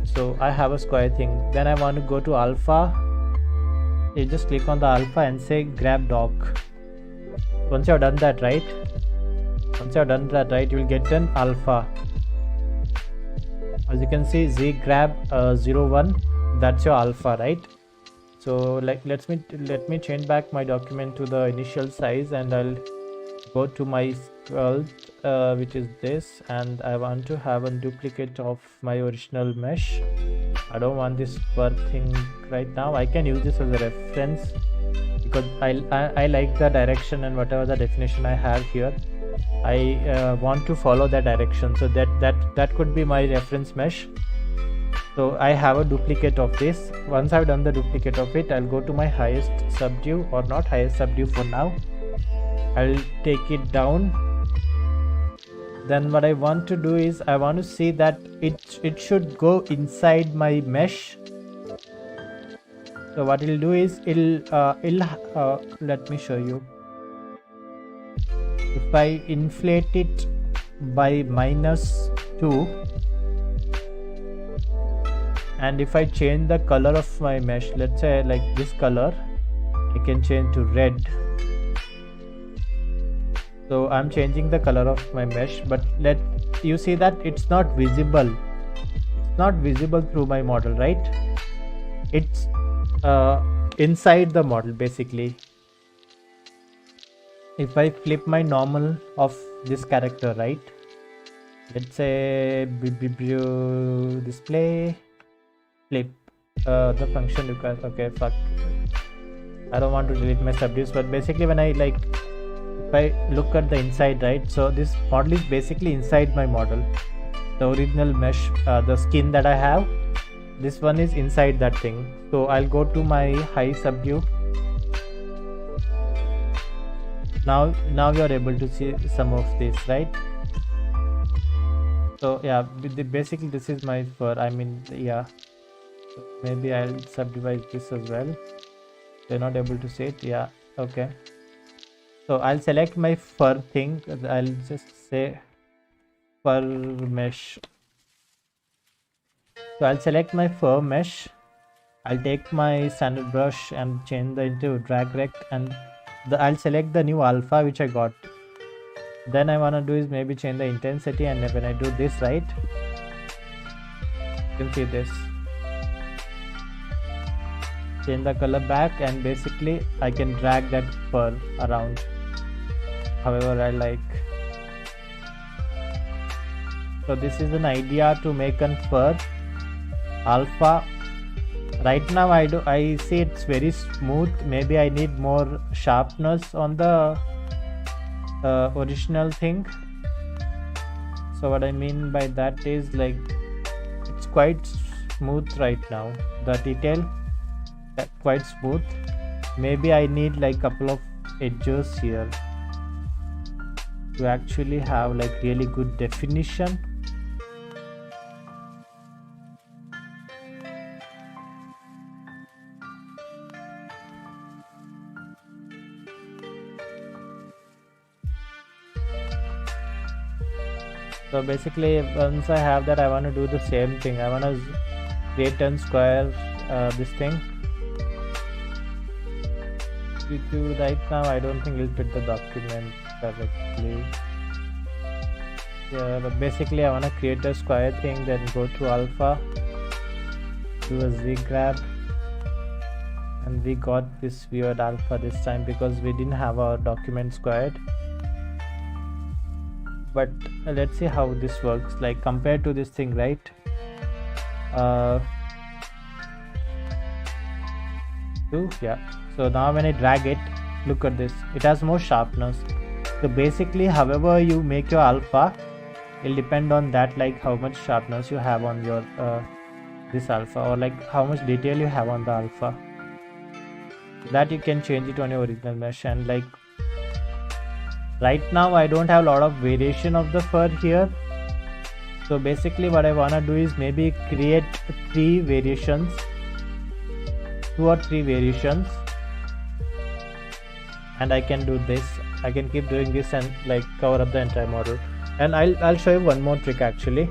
So I have a square thing. Then I want to go to alpha. You just click on the alpha and say grab dock. Once you've done that, right? You will get an alpha. As you can see, Z grab 01. That's your alpha, right? So like let me change back my document to the initial size, and I'll go to my sculpt, which is this, and I want to have a duplicate of my original mesh. I don't want this per thing right now. I can use this as a reference because I like the direction and whatever the definition I have here. I want to follow that direction, so that could be my reference mesh. So I have a duplicate of this. Once I've done the duplicate of it, I'll go to my highest subdue, or not highest subdue for now. I'll take it down. Then what I want to do is I want to see that it should go inside my mesh. So what it'll do is let me show you. If I inflate it by -2, and if I change the color of my mesh, let's say like this color, I can change to red. So I'm changing the color of my mesh, but you see that it's not visible. It's not visible through my model, right? It's inside the model basically. If I flip my normal of this character, right? Let's say display flip, the function requires, okay, fuck, I don't want to delete my subdues, but basically when I like, if if I look at the inside, right, so this model is basically inside my model. The original mesh, the skin that I have, this one is inside that thing. So I'll go to my high subview. Now you are able to see some of this, right? So yeah, basically this is my fur. I mean, yeah, maybe I'll subdivide this as well. You're not able to see it. Yeah, okay. So I'll select my fur thing. I'll just say fur mesh. So I'll select my fur mesh. I'll take my standard brush and change the into drag rect, and I'll select the new alpha which I got. Then I want to do is maybe change the intensity, and when I do this, right, you can see this. Change the color back, and basically I can drag that fur around however I like. So this is an idea to make a fur alpha. Right now I see it's very smooth. Maybe I need more sharpness on the original thing. So what I mean by that is, like, it's quite smooth right now. The detail quite smooth. Maybe I need like couple of edges here to actually have like really good definition. So basically, once I have that, I want to do the same thing. I want to create and square this thing. Right now, I don't think it'll fit the document correctly. Yeah, but basically, I want to create a square thing, then go to alpha, do a Z grab, and we got this weird alpha this time because we didn't have our document squared. But let's see how this works, like compared to this thing, right? Yeah. So now when I drag it, look at this, it has more sharpness. So basically, however you make your alpha, it'll depend on that, like how much sharpness you have on your this alpha, or like how much detail you have on the alpha. That you can change it on your original mesh. And like right now I don't have a lot of variation of the fur here. So basically what I wanna do is maybe create 2 or 3 variations, and I can do this. I can keep doing this and like cover up the entire model. And I'll show you one more trick actually.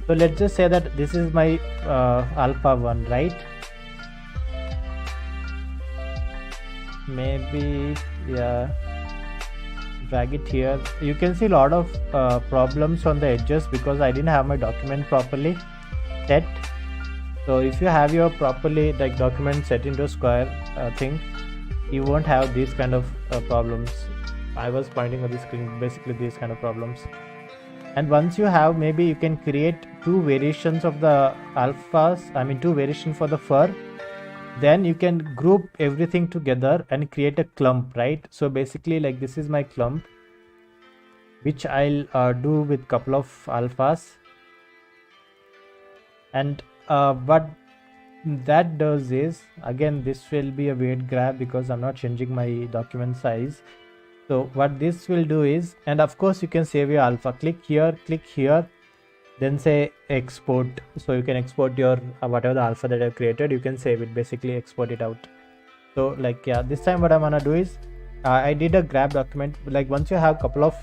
So let's just say that this is my alpha 1, right? Maybe, yeah, drag it here. You can see a lot of problems on the edges because I didn't have my document properly set. So if you have your properly like document set into a square thing, you won't have these kind of problems. I was pointing on the screen, basically these kind of problems. And once you have, maybe you can create 2 variations of the alphas, I mean 2 variations for the fur. Then you can group everything together and create a clump, right? So basically, like, this is my clump, which I'll do with couple of alphas. And what that does is, again, this will be a weird grab because I'm not changing my document size. So what this will do is, and of course you can save your alpha. Click here, then say export. So you can export your whatever the alpha that I've created, you can save it, basically export it out. So like, yeah, this time what I want to do is I did a grab document. Like once you have couple of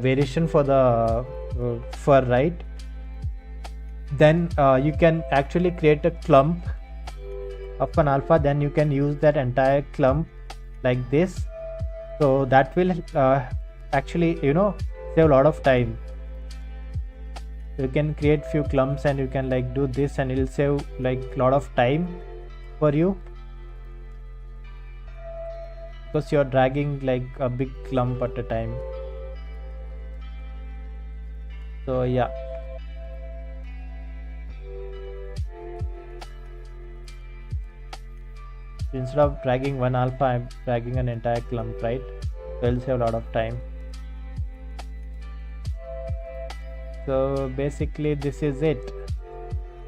variation for the fur, right, then you can actually create a clump of an alpha. Then you can use that entire clump like this. So that will actually, you know, save a lot of time. You can create few clumps and you can like do this, and it will save like a lot of time for you because you're dragging like a big clump at a time. So yeah, Instead of dragging one alpha, I'm dragging an entire clump, right? So it'll save a lot of time. So basically this is it.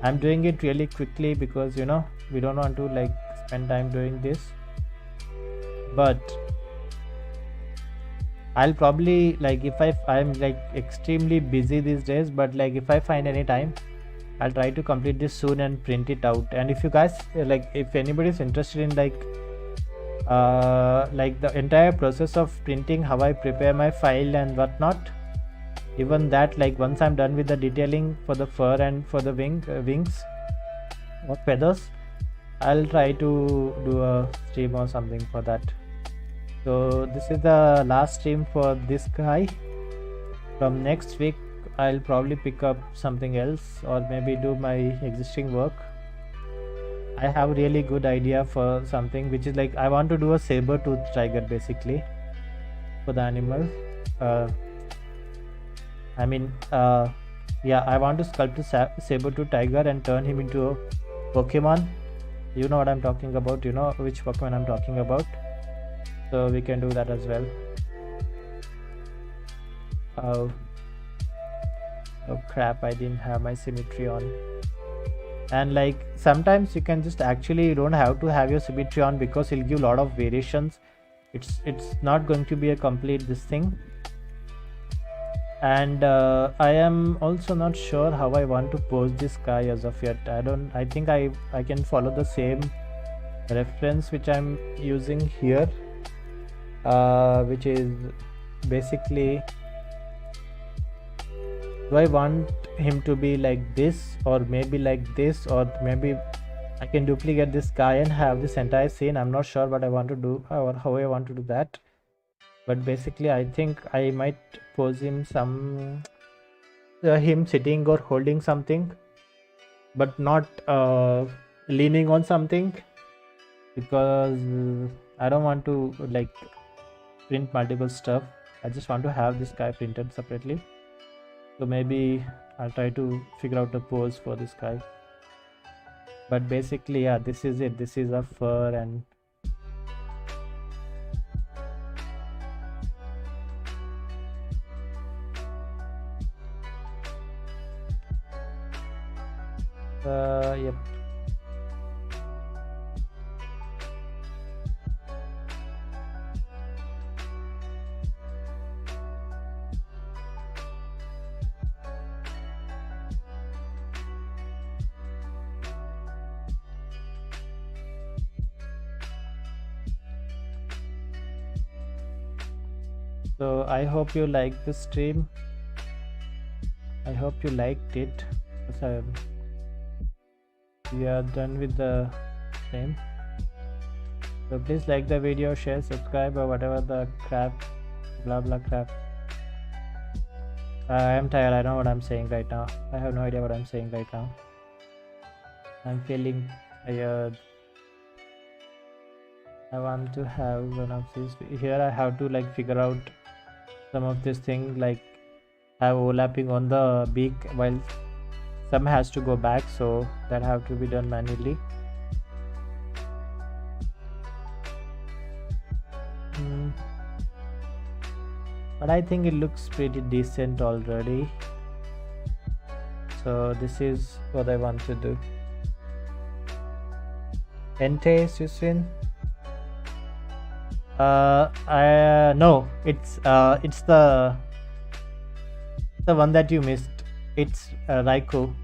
I'm doing it really quickly because we don't want to like spend time doing this, but I'll probably like, if I'm like extremely busy these days, but like if I find any time, I'll try to complete this soon and print it out. And if you guys like, if anybody is interested in like the entire process of printing, how I prepare my file and whatnot, even that, like once I'm done with the detailing for the fur and for the wings or feathers, I'll try to do a stream or something for that. So this is the last stream for this guy. From next week I'll probably pick up something else or maybe do my existing work. I have a really good idea for something, which is like I want to do a saber-tooth tiger basically for the animal. Yeah, I want to sculpt a saber-tooth tiger and turn him into a Pokemon. You know what I'm talking about, you know which Pokemon I'm talking about. So we can do that as well. Oh crap, I didn't have my symmetry on. And like sometimes you can just actually, you don't have to have your symmetry on because it'll give a lot of variations. It's not going to be a complete this thing. And I am also not sure how I want to pose this guy as of yet. I think I can follow the same reference which I'm using here, which is basically, do I want him to be like this or maybe like this, or maybe I can duplicate this guy and have this entire scene. I'm not sure what I want to do or how I want to do that, but basically I think I might pose him him sitting or holding something, but not leaning on something, because I don't want to like print multiple stuff. I just want to have this guy printed separately. So maybe I'll try to figure out a pose for this guy. But basically, yeah, this is it. This is a fur and yep. So I hope you liked the stream. I hope you liked it. We are done with the stream. So please like the video, share, subscribe, or whatever the crap, blah blah crap. I am tired. I know what I'm saying right now. I have no idea what I'm saying right now. I'm feeling tired. I want to have one of these. Here I have to like figure out some of this thing, like have overlapping on the beak while some has to go back, so that have to be done manually. But I think it looks pretty decent already. So this is what I want to do. Entei Suswin. No, it's the one that you missed. It's Raikou.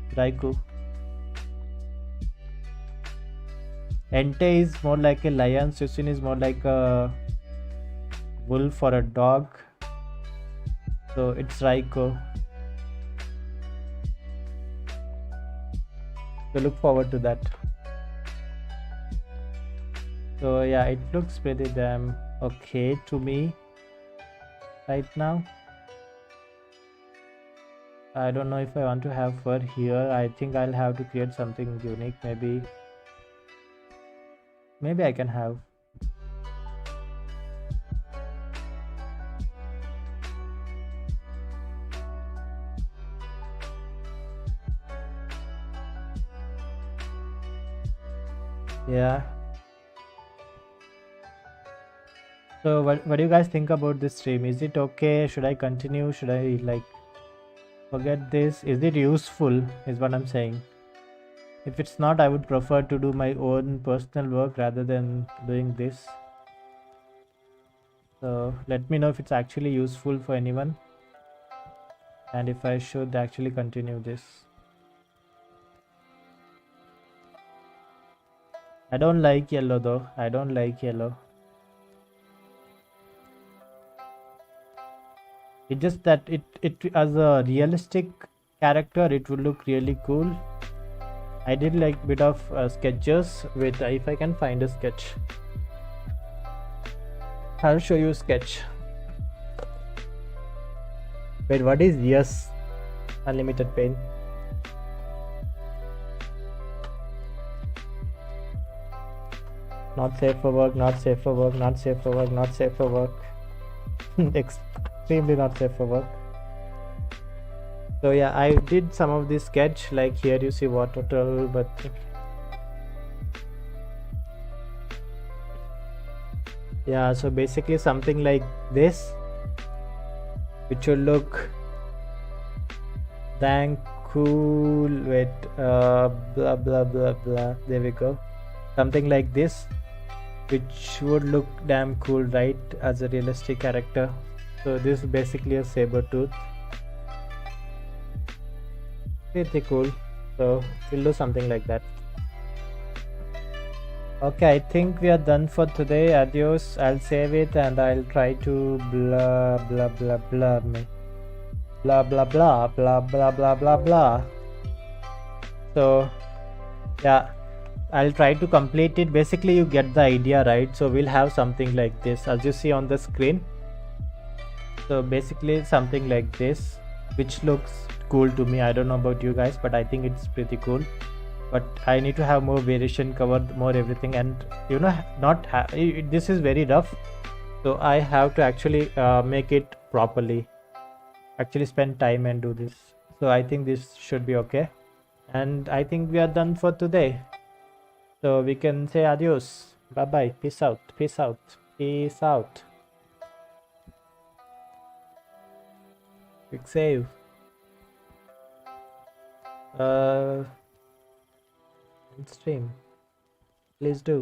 Entei is more like a lion. Suswin is more like a wolf or a dog. So it's Raikou. So look forward to that. So yeah, it looks pretty damn okay to me right now. I don't know if I want to have fur here. I think I'll have to create something unique. Maybe I can have. Yeah. So what do you guys think about this stream? Is it okay? Should I continue? Should I like forget this? Is it useful is what I'm saying. If it's not, I would prefer to do my own personal work rather than doing this. So let me know if it's actually useful for anyone and if I should actually continue this. I don't like yellow though. I don't like yellow. It's just that it as a realistic character, it would look really cool. I did like bit of sketches with if I can find a sketch. I'll show you a sketch. Wait, what is yes? Unlimited pain. Not safe for work, not safe for work, not safe for work, not safe for work. Extremely not safe for work. So yeah, I did some of this sketch, like here you see water turtle, but yeah, so basically something like this, which will look dang cool with blah blah blah blah. There we go. Something like this, which would look damn cool, right, as a realistic character. So this is basically a saber tooth. Pretty cool. So we'll do something like that. Okay, I think we are done for today. Adios. I'll save it and I'll try to blah blah blah blah me. Blah blah blah blah blah blah blah blah. So yeah, I'll try to complete it. Basically you get the idea, right? So we'll have something like this as you see on the screen. So basically something like this, which looks cool to me. I don't know about you guys, but I think it's pretty cool. But I need to have more variation, cover more everything, and you know, not this is very rough, so I have to actually make it properly, actually spend time and do this. So I think this should be okay, and I think we are done for today. So we can say adios, bye bye, peace out, peace out, peace out. Quick save. Stream, please do.